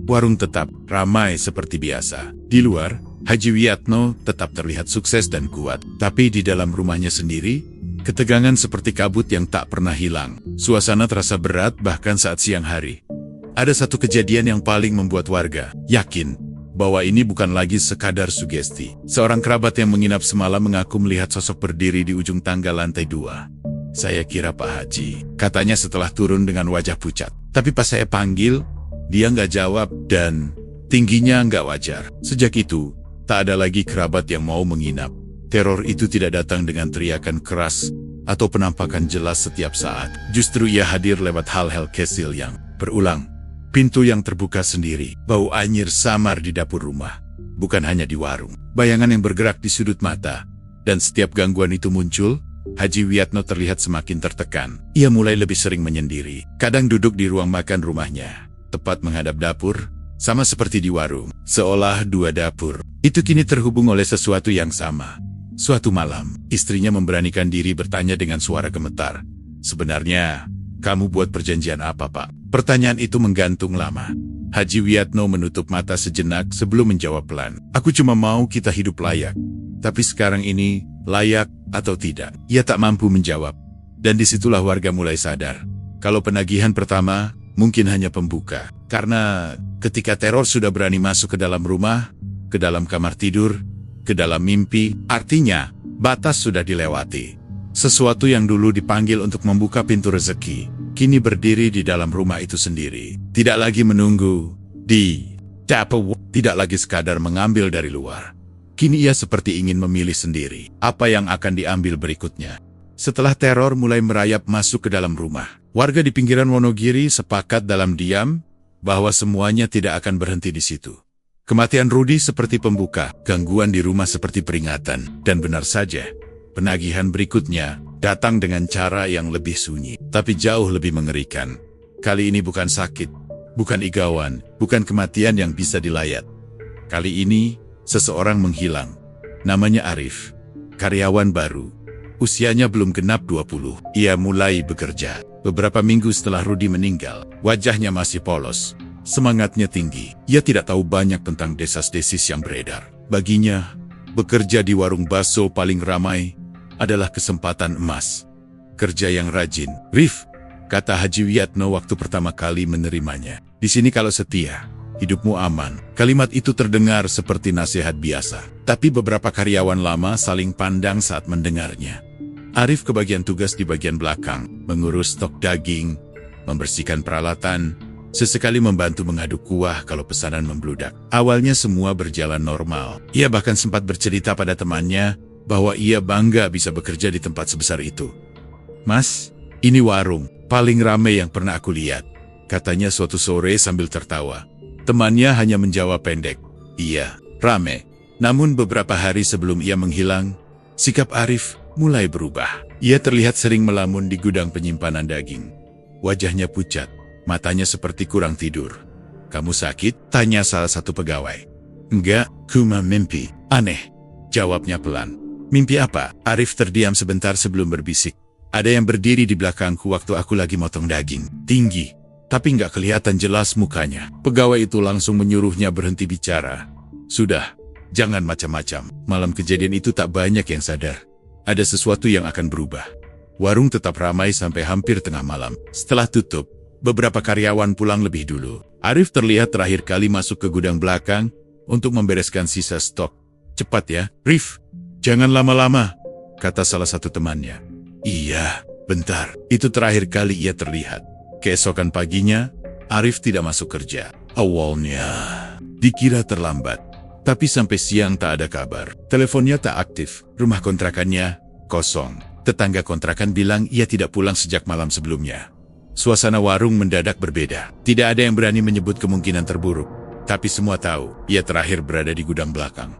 Speaker 2: Warung tetap ramai seperti biasa. Di luar, Haji Wiyatno tetap terlihat sukses dan kuat. Tapi di dalam rumahnya sendiri, ketegangan seperti kabut yang tak pernah hilang. Suasana terasa berat bahkan saat siang hari. Ada satu kejadian yang paling membuat warga yakin bahwa ini bukan lagi sekadar sugesti. Seorang kerabat yang menginap semalam mengaku melihat sosok berdiri di ujung tangga lantai 2. Saya kira Pak Haji, katanya setelah turun dengan wajah pucat. Tapi pas saya panggil, dia nggak jawab dan tingginya nggak wajar. Sejak itu, tak ada lagi kerabat yang mau menginap. Teror itu tidak datang dengan teriakan keras atau penampakan jelas setiap saat. Justru ia hadir lewat hal-hal kecil yang berulang. Pintu yang terbuka sendiri, bau anyir samar di dapur rumah. Bukan hanya di warung. Bayangan yang bergerak di sudut mata. Dan setiap gangguan itu muncul, Haji Wiyatno terlihat semakin tertekan. Ia mulai lebih sering menyendiri. Kadang duduk di ruang makan rumahnya, tepat menghadap dapur, sama seperti di warung. Seolah dua dapur itu kini terhubung oleh sesuatu yang sama. Suatu malam, istrinya memberanikan diri bertanya dengan suara gemetar. Sebenarnya, kamu buat perjanjian apa, Pak? Pertanyaan itu menggantung lama. Haji Wiyatno menutup mata sejenak sebelum menjawab pelan. Aku cuma mau kita hidup layak. Tapi sekarang ini, layak atau tidak? Ia tak mampu menjawab. Dan disitulah warga mulai sadar. Kalau penagihan pertama, mungkin hanya pembuka. Karena ketika teror sudah berani masuk ke dalam rumah, ke dalam kamar tidur, ke dalam mimpi, artinya batas sudah dilewati. Sesuatu yang dulu dipanggil untuk membuka pintu rezeki, kini berdiri di dalam rumah itu sendiri. Tidak lagi menunggu di dapur, tidak lagi sekadar mengambil dari luar. Kini ia seperti ingin memilih sendiri apa yang akan diambil berikutnya. Setelah teror mulai merayap masuk ke dalam rumah, warga di pinggiran Wonogiri sepakat dalam diam bahwa semuanya tidak akan berhenti di situ. Kematian Rudi seperti pembuka, gangguan di rumah seperti peringatan, dan benar saja, penagihan berikutnya datang dengan cara yang lebih sunyi, tapi jauh lebih mengerikan. Kali ini bukan sakit, bukan igawan, bukan kematian yang bisa dilayat. Kali ini, seseorang menghilang. Namanya Arif, karyawan baru. Usianya belum genap 20. Ia mulai bekerja. Beberapa minggu setelah Rudi meninggal, wajahnya masih polos. Semangatnya tinggi. Ia tidak tahu banyak tentang desas-desis yang beredar. Baginya, bekerja di warung bakso paling ramai adalah kesempatan emas. Kerja yang rajin. Rif, kata Haji Wiyatno waktu pertama kali menerimanya. Di sini kalau setia, hidupmu aman. Kalimat itu terdengar seperti nasihat biasa. Tapi beberapa karyawan lama saling pandang saat mendengarnya. Arif kebagian tugas di bagian belakang, mengurus stok daging, membersihkan peralatan, sesekali membantu mengaduk kuah kalau pesanan membludak. Awalnya semua berjalan normal. Ia bahkan sempat bercerita pada temannya bahwa ia bangga bisa bekerja di tempat sebesar itu. Mas, ini warung paling ramai yang pernah aku lihat, katanya suatu sore sambil tertawa. Temannya hanya menjawab pendek, iya, rame. Namun beberapa hari sebelum ia menghilang, sikap Arif mulai berubah. Ia terlihat sering melamun di gudang penyimpanan daging. Wajahnya pucat, matanya seperti kurang tidur. Kamu sakit? Tanya salah satu pegawai. Enggak, cuma mimpi. Aneh, jawabnya pelan. Mimpi apa? Arif terdiam sebentar sebelum berbisik. Ada yang berdiri di belakangku waktu aku lagi motong daging. Tinggi, tapi nggak kelihatan jelas mukanya. Pegawai itu langsung menyuruhnya berhenti bicara. Sudah, jangan macam-macam. Malam kejadian itu tak banyak yang sadar. Ada sesuatu yang akan berubah. Warung tetap ramai sampai hampir tengah malam. Setelah tutup, beberapa karyawan pulang lebih dulu. Arif terlihat terakhir kali masuk ke gudang belakang untuk membereskan sisa stok. Cepat ya, Rif. Jangan lama-lama, kata salah satu temannya. Iya, bentar. Itu terakhir kali ia terlihat. Keesokan paginya, Arif tidak masuk kerja. Awalnya, dikira terlambat. Tapi sampai siang tak ada kabar. Teleponnya tak aktif. Rumah kontrakannya kosong. Tetangga kontrakan bilang ia tidak pulang sejak malam sebelumnya. Suasana warung mendadak berbeda. Tidak ada yang berani menyebut kemungkinan terburuk. Tapi semua tahu, ia terakhir berada di gudang belakang.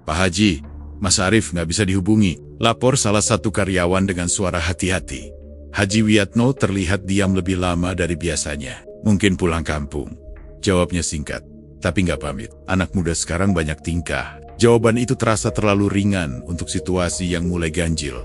Speaker 2: Pak Haji, Mas Arif nggak bisa dihubungi. Lapor salah satu karyawan dengan suara hati-hati. Haji Wiyatno terlihat diam lebih lama dari biasanya. Mungkin pulang kampung. Jawabnya singkat. Tapi nggak pamit. Anak muda sekarang banyak tingkah. Jawaban itu terasa terlalu ringan untuk situasi yang mulai ganjil.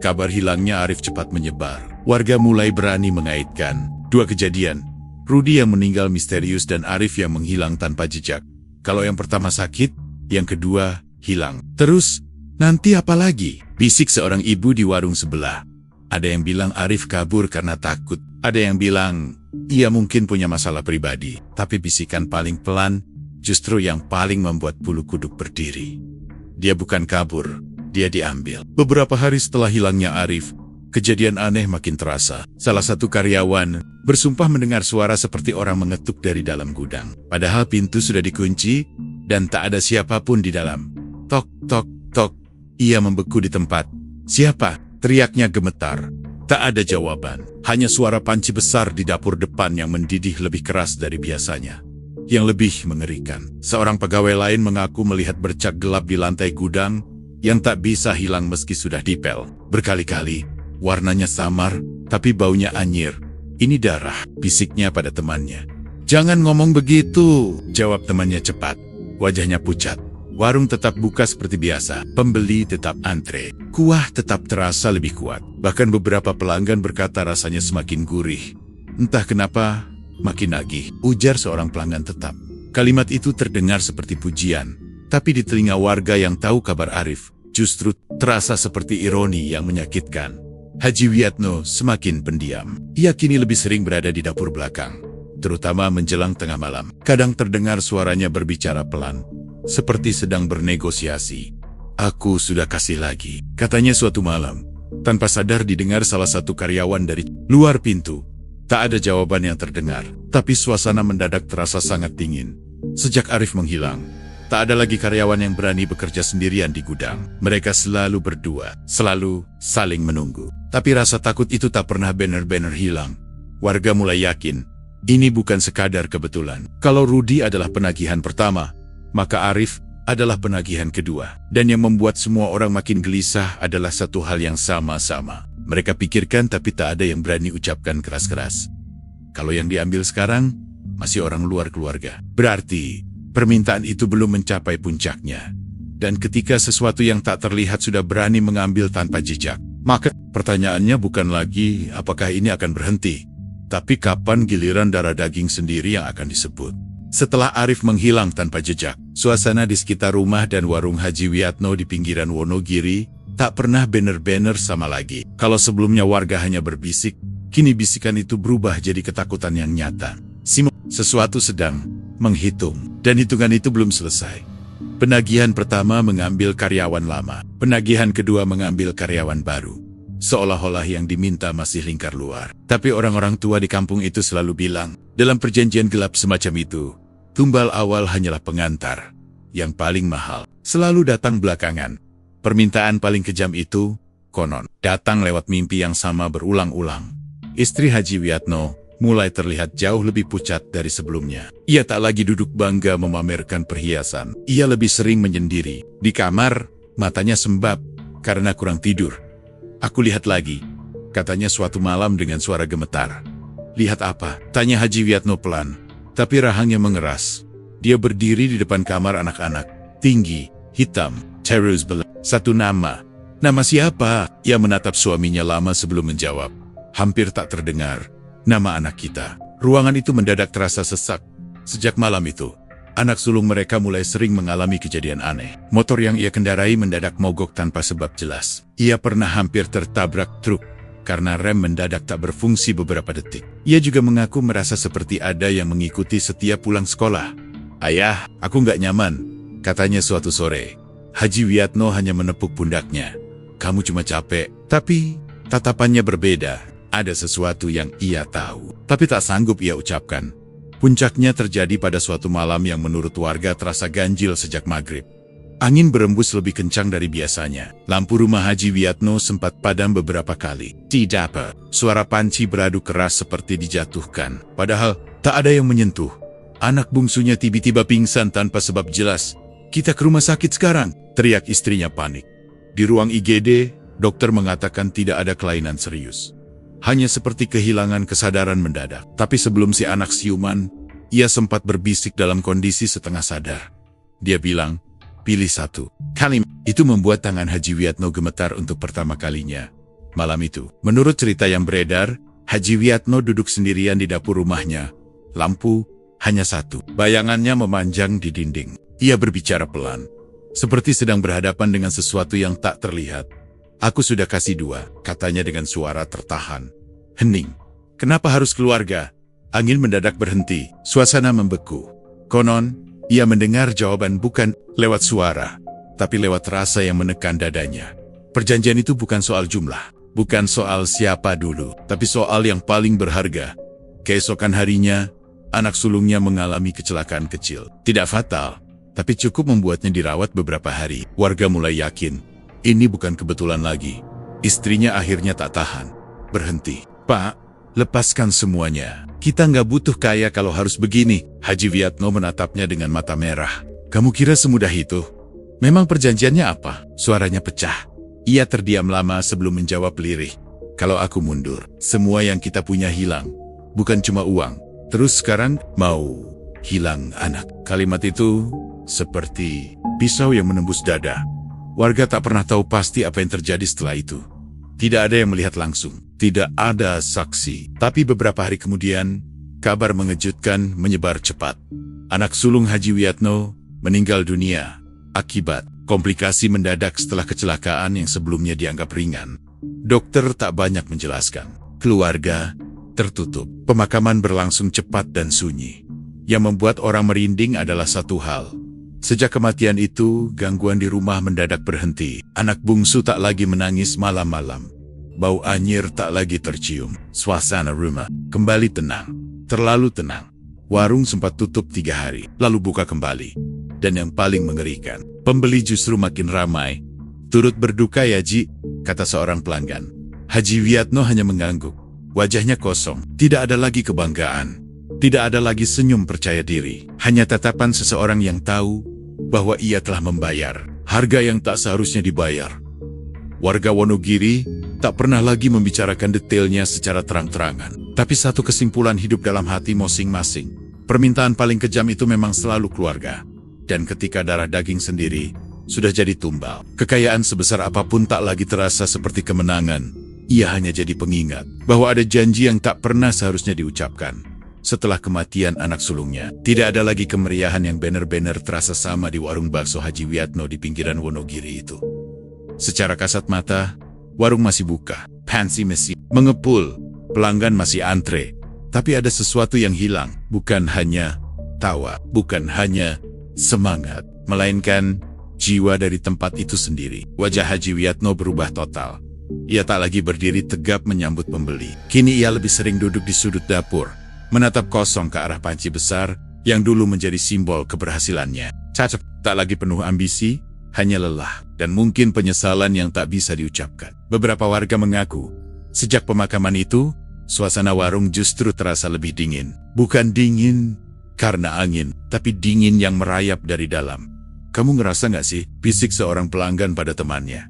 Speaker 2: Kabar hilangnya Arif cepat menyebar. Warga mulai berani mengaitkan dua kejadian. Rudi yang meninggal misterius dan Arif yang menghilang tanpa jejak. Kalau yang pertama sakit, Yang kedua, hilang. Terus, nanti apa lagi? Bisik seorang ibu di warung sebelah. Ada yang bilang Arif kabur karena takut. Ada yang bilang, ia mungkin punya masalah pribadi. Tapi bisikan paling pelan, justru yang paling membuat bulu kuduk berdiri. Dia bukan kabur, dia diambil. Beberapa hari setelah hilangnya Arif, kejadian aneh makin terasa. Salah satu karyawan bersumpah mendengar suara seperti orang mengetuk dari dalam gudang. Padahal pintu sudah dikunci dan tak ada siapapun di dalam. Tok, tok, tok. Ia membeku di tempat. Siapa? Teriaknya gemetar. Tak ada jawaban. Hanya suara panci besar di dapur depan yang mendidih lebih keras dari biasanya. Yang lebih mengerikan, seorang pegawai lain mengaku melihat bercak gelap di lantai gudang yang tak bisa hilang meski sudah dipel. Berkali-kali, warnanya samar, tapi baunya anyir. Ini darah, bisiknya pada temannya. Jangan ngomong begitu, jawab temannya cepat. Wajahnya pucat. Warung tetap buka seperti biasa, pembeli tetap antre. Kuah tetap terasa lebih kuat. Bahkan beberapa pelanggan berkata rasanya semakin gurih. Entah kenapa, makin nagih, ujar seorang pelanggan tetap. Kalimat itu terdengar seperti pujian, tapi di telinga warga yang tahu kabar Arif, justru terasa seperti ironi yang menyakitkan. Haji Wiatno semakin pendiam. Ia kini lebih sering berada di dapur belakang, terutama menjelang tengah malam. Kadang terdengar suaranya berbicara pelan, seperti sedang bernegosiasi. Aku sudah kasih lagi, katanya suatu malam. Tanpa sadar didengar salah satu karyawan dari luar pintu. Tak ada jawaban yang terdengar, tapi suasana mendadak terasa sangat dingin. Sejak Arif menghilang, tak ada lagi karyawan yang berani bekerja sendirian di gudang. Mereka selalu berdua, selalu saling menunggu. Tapi rasa takut itu tak pernah benar-benar hilang. Warga mulai yakin, ini bukan sekadar kebetulan. Kalau Rudi adalah penagihan pertama, maka Arif adalah penagihan kedua. Dan yang membuat semua orang makin gelisah adalah satu hal yang sama-sama. Mereka pikirkan tapi tak ada yang berani ucapkan keras-keras. Kalau yang diambil sekarang, masih orang luar keluarga. Berarti, permintaan itu belum mencapai puncaknya. Dan ketika sesuatu yang tak terlihat sudah berani mengambil tanpa jejak, maka pertanyaannya bukan lagi apakah ini akan berhenti, tapi kapan giliran darah daging sendiri yang akan disebut. Setelah Arif menghilang tanpa jejak, suasana di sekitar rumah dan warung Haji Wiatno di pinggiran Wonogiri tak pernah bener-bener sama lagi. Kalau sebelumnya warga hanya berbisik, kini bisikan itu berubah jadi ketakutan yang nyata. Sesuatu sedang menghitung, dan hitungan itu belum selesai. Penagihan pertama mengambil karyawan lama, penagihan kedua mengambil karyawan baru. Seolah-olah yang diminta masih lingkar luar. Tapi orang-orang tua di kampung itu selalu bilang, dalam perjanjian gelap semacam itu, tumbal awal hanyalah pengantar. Yang paling mahal selalu datang belakangan. Permintaan paling kejam itu, konon, datang lewat mimpi yang sama berulang-ulang. Istri Haji Wiatno mulai terlihat jauh lebih pucat dari sebelumnya. Ia tak lagi duduk bangga memamerkan perhiasan. Ia lebih sering menyendiri. Di kamar, matanya sembab karena kurang tidur. Aku lihat lagi, katanya suatu malam dengan suara gemetar. Lihat apa? Tanya Haji Wiatno pelan, tapi rahangnya mengeras. Dia berdiri di depan kamar anak-anak, tinggi, hitam, terus satu nama. Nama siapa? Ia menatap suaminya lama sebelum menjawab. Hampir tak terdengar. Nama anak kita. Ruangan itu mendadak terasa sesak. Sejak malam itu, anak sulung mereka mulai sering mengalami kejadian aneh. Motor yang ia kendarai mendadak mogok tanpa sebab jelas. Ia pernah hampir tertabrak truk karena rem mendadak tak berfungsi beberapa detik. Ia juga mengaku merasa seperti ada yang mengikuti setiap pulang sekolah. Ayah, aku nggak nyaman, katanya suatu sore. Haji Wiatno hanya menepuk pundaknya. Kamu cuma capek, tapi tatapannya berbeda. Ada sesuatu yang ia tahu, tapi tak sanggup ia ucapkan. Puncaknya terjadi pada suatu malam yang menurut warga terasa ganjil sejak maghrib. Angin berembus lebih kencang dari biasanya. Lampu rumah Haji Wiatno sempat padam beberapa kali. Tidak apa, suara panci beradu keras seperti dijatuhkan. Padahal tak ada yang menyentuh. Anak bungsunya tiba-tiba pingsan tanpa sebab jelas. Kita ke rumah sakit sekarang, teriak istrinya panik. Di ruang IGD, dokter mengatakan tidak ada kelainan serius. Hanya seperti kehilangan kesadaran mendadak. Tapi sebelum si anak siuman, ia sempat berbisik dalam kondisi setengah sadar. Dia bilang, pilih satu. Kalimat itu membuat tangan Haji Wiatno gemetar untuk pertama kalinya. Malam itu, menurut cerita yang beredar, Haji Wiatno duduk sendirian di dapur rumahnya. Lampu hanya satu. Bayangannya memanjang di dinding. Ia berbicara pelan. seperti sedang berhadapan dengan sesuatu yang tak terlihat. Aku sudah kasih 2, katanya dengan suara tertahan. Hening. Kenapa harus keluarga? Angin mendadak berhenti, suasana membeku. Konon, ia mendengar jawaban bukan lewat suara, tapi lewat rasa yang menekan dadanya. Perjanjian itu bukan soal jumlah, bukan soal siapa dulu, tapi soal yang paling berharga. Keesokan harinya, anak sulungnya mengalami kecelakaan kecil. Tidak fatal, tapi cukup membuatnya dirawat beberapa hari. Warga mulai yakin, ini bukan kebetulan lagi. Istrinya akhirnya tak tahan, berhenti. Pak, lepaskan semuanya. Kita nggak butuh kaya kalau harus begini. Haji Wiatno menatapnya dengan mata merah. Kamu kira semudah itu? Memang perjanjiannya apa? Suaranya pecah. Ia terdiam lama sebelum menjawab lirih. Kalau aku mundur, semua yang kita punya hilang. Bukan cuma uang. Terus sekarang mau hilang anak. Kalimat itu seperti pisau yang menembus dada. Warga tak pernah tahu pasti apa yang terjadi setelah itu. Tidak ada yang melihat langsung. Tidak ada saksi. Tapi beberapa hari kemudian, kabar mengejutkan menyebar cepat. Anak sulung Haji Wiatno meninggal dunia akibat komplikasi mendadak setelah kecelakaan yang sebelumnya dianggap ringan. Dokter tak banyak menjelaskan. Keluarga tertutup. Pemakaman berlangsung cepat dan sunyi. Yang membuat orang merinding adalah satu hal. Sejak kematian itu, gangguan di rumah mendadak berhenti. Anak bungsu tak lagi menangis malam-malam. Bau anyir tak lagi tercium. Suasana rumah kembali tenang. Terlalu tenang. Warung sempat tutup 3 hari, lalu buka kembali. Dan yang paling mengerikan, pembeli justru makin ramai. Turut berduka ya Ji, kata seorang pelanggan. Haji Wiatno hanya mengangguk. Wajahnya kosong, tidak ada lagi kebanggaan. Tidak ada lagi senyum percaya diri. Hanya tatapan seseorang yang tahu bahwa ia telah membayar harga yang tak seharusnya dibayar. Warga Wonogiri tak pernah lagi membicarakan detailnya secara terang-terangan. Tapi satu kesimpulan hidup dalam hati masing-masing. Permintaan paling kejam itu memang selalu keluarga. Dan ketika darah daging sendiri sudah jadi tumbal, kekayaan sebesar apapun tak lagi terasa seperti kemenangan. Ia hanya jadi pengingat bahwa ada janji yang tak pernah seharusnya diucapkan. Setelah kematian anak sulungnya, tidak ada lagi kemeriahan yang benar-benar terasa sama di warung bakso Haji Wiatno di pinggiran Wonogiri itu. Secara kasat mata, warung masih buka, pensi masih mengepul, pelanggan masih antre. Tapi ada sesuatu yang hilang, bukan hanya tawa, bukan hanya semangat, melainkan jiwa dari tempat itu sendiri. Wajah Haji Wiatno berubah total. Ia tak lagi berdiri tegap menyambut pembeli. Kini ia lebih sering duduk di sudut dapur, menatap kosong ke arah panci besar yang dulu menjadi simbol keberhasilannya. Cacep, tak lagi penuh ambisi, hanya lelah, dan mungkin penyesalan yang tak bisa diucapkan. Beberapa warga mengaku, sejak pemakaman itu, suasana warung justru terasa lebih dingin. Bukan dingin karena angin, tapi dingin yang merayap dari dalam. Kamu ngerasa gak sih, bisik seorang pelanggan pada temannya.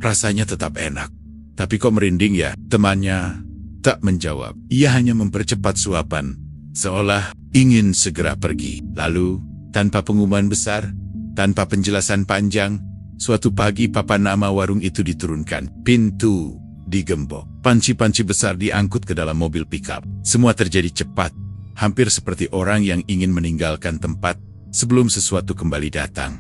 Speaker 2: Rasanya tetap enak. Tapi kok merinding ya? Temannya tak menjawab. Ia hanya mempercepat suapan, seolah ingin segera pergi. Lalu, tanpa pengumuman besar, tanpa penjelasan panjang, suatu pagi papan nama warung itu diturunkan. Pintu digembok. Panci-panci besar diangkut ke dalam mobil pickup. Semua terjadi cepat, hampir seperti orang yang ingin meninggalkan tempat sebelum sesuatu kembali datang.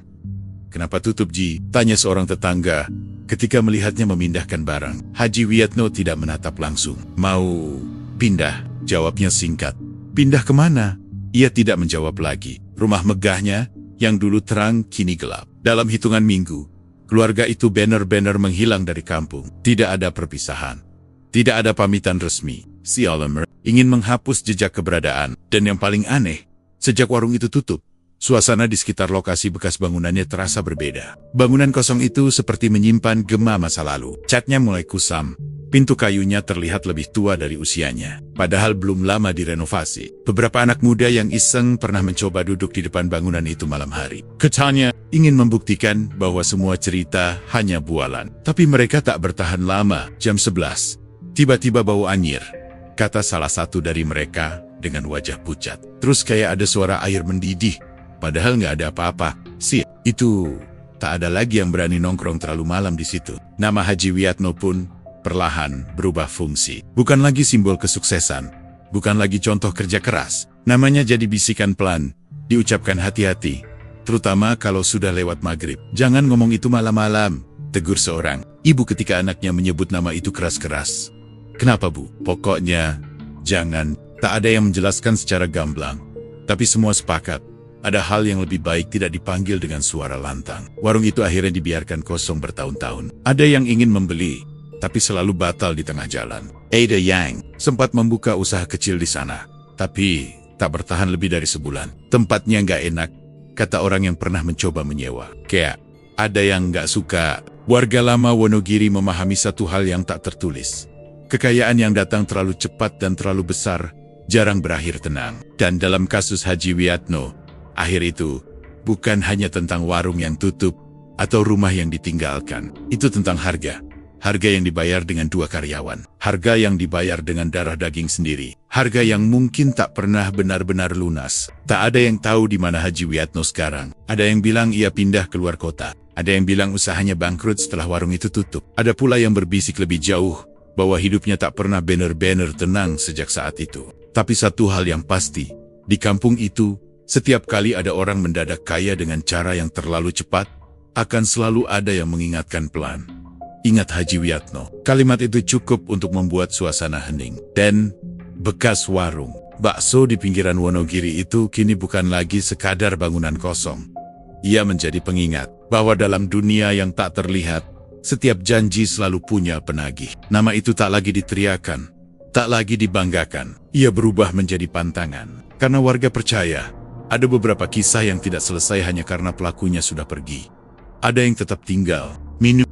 Speaker 2: Kenapa tutup Ji? Tanya seorang tetangga ketika melihatnya memindahkan barang. Haji Wiatno tidak menatap langsung. Mau pindah? Jawabnya singkat. Pindah kemana? Ia tidak menjawab lagi. Rumah megahnya yang dulu terang kini gelap. Dalam hitungan minggu, keluarga itu benar-benar menghilang dari kampung. Tidak ada perpisahan. Tidak ada pamitan resmi. Si Oliver ingin menghapus jejak keberadaan. Dan yang paling aneh, sejak warung itu tutup, suasana di sekitar lokasi bekas bangunannya terasa berbeda. Bangunan kosong itu seperti menyimpan gema masa lalu. Catnya mulai kusam. Pintu kayunya terlihat lebih tua dari usianya. Padahal belum lama direnovasi. Beberapa anak muda yang iseng pernah mencoba duduk di depan bangunan itu malam hari. Katanya ingin membuktikan bahwa semua cerita hanya bualan. Tapi mereka tak bertahan lama. Jam 11. Tiba-tiba bau anyir, kata salah satu dari mereka dengan wajah pucat. Terus kayak ada suara air mendidih. Padahal nggak ada apa-apa. Itu tak ada lagi yang berani nongkrong terlalu malam di situ. Nama Haji Wiatno pun perlahan berubah fungsi. Bukan lagi simbol kesuksesan. Bukan lagi contoh kerja keras. Namanya jadi bisikan pelan. Diucapkan hati-hati. terutama kalau sudah lewat maghrib. Jangan ngomong itu malam-malam, tegur seorang ibu ketika anaknya menyebut nama itu keras-keras. Kenapa Bu? Pokoknya, jangan. Tak ada yang menjelaskan secara gamblang. Tapi semua sepakat. Ada hal yang lebih baik tidak dipanggil dengan suara lantang. Warung itu akhirnya dibiarkan kosong bertahun-tahun. Ada yang ingin membeli, tapi selalu batal di tengah jalan. Ada yang sempat membuka usaha kecil di sana, tapi tak bertahan lebih dari sebulan. Tempatnya nggak enak, kata orang yang pernah mencoba menyewa. Kayak ada yang nggak suka. Warga lama Wonogiri memahami satu hal yang tak tertulis. Kekayaan yang datang terlalu cepat dan terlalu besar, jarang berakhir tenang. Dan dalam kasus Haji Wiyatno, akhir itu bukan hanya tentang warung yang tutup atau rumah yang ditinggalkan. Itu tentang harga. Harga yang dibayar dengan 2 karyawan. Harga yang dibayar dengan darah daging sendiri. Harga yang mungkin tak pernah benar-benar lunas. Tak ada yang tahu di mana Haji Wiyatno sekarang. Ada yang bilang ia pindah keluar kota. Ada yang bilang usahanya bangkrut setelah warung itu tutup. Ada pula yang berbisik lebih jauh bahwa hidupnya tak pernah benar-benar tenang sejak saat itu. Tapi satu hal yang pasti, di kampung itu, setiap kali ada orang mendadak kaya dengan cara yang terlalu cepat, akan selalu ada yang mengingatkan pelan. Ingat Haji Wiyatno. Kalimat itu cukup untuk membuat suasana hening. Dan bekas warung bakso di pinggiran Wonogiri itu kini bukan lagi sekadar bangunan kosong. Ia menjadi pengingat bahwa dalam dunia yang tak terlihat, setiap janji selalu punya penagih. Nama itu tak lagi diteriakan, tak lagi dibanggakan. Ia berubah menjadi pantangan. Karena warga percaya, ada beberapa kisah yang tidak selesai hanya karena pelakunya sudah pergi. Ada yang tetap tinggal, minum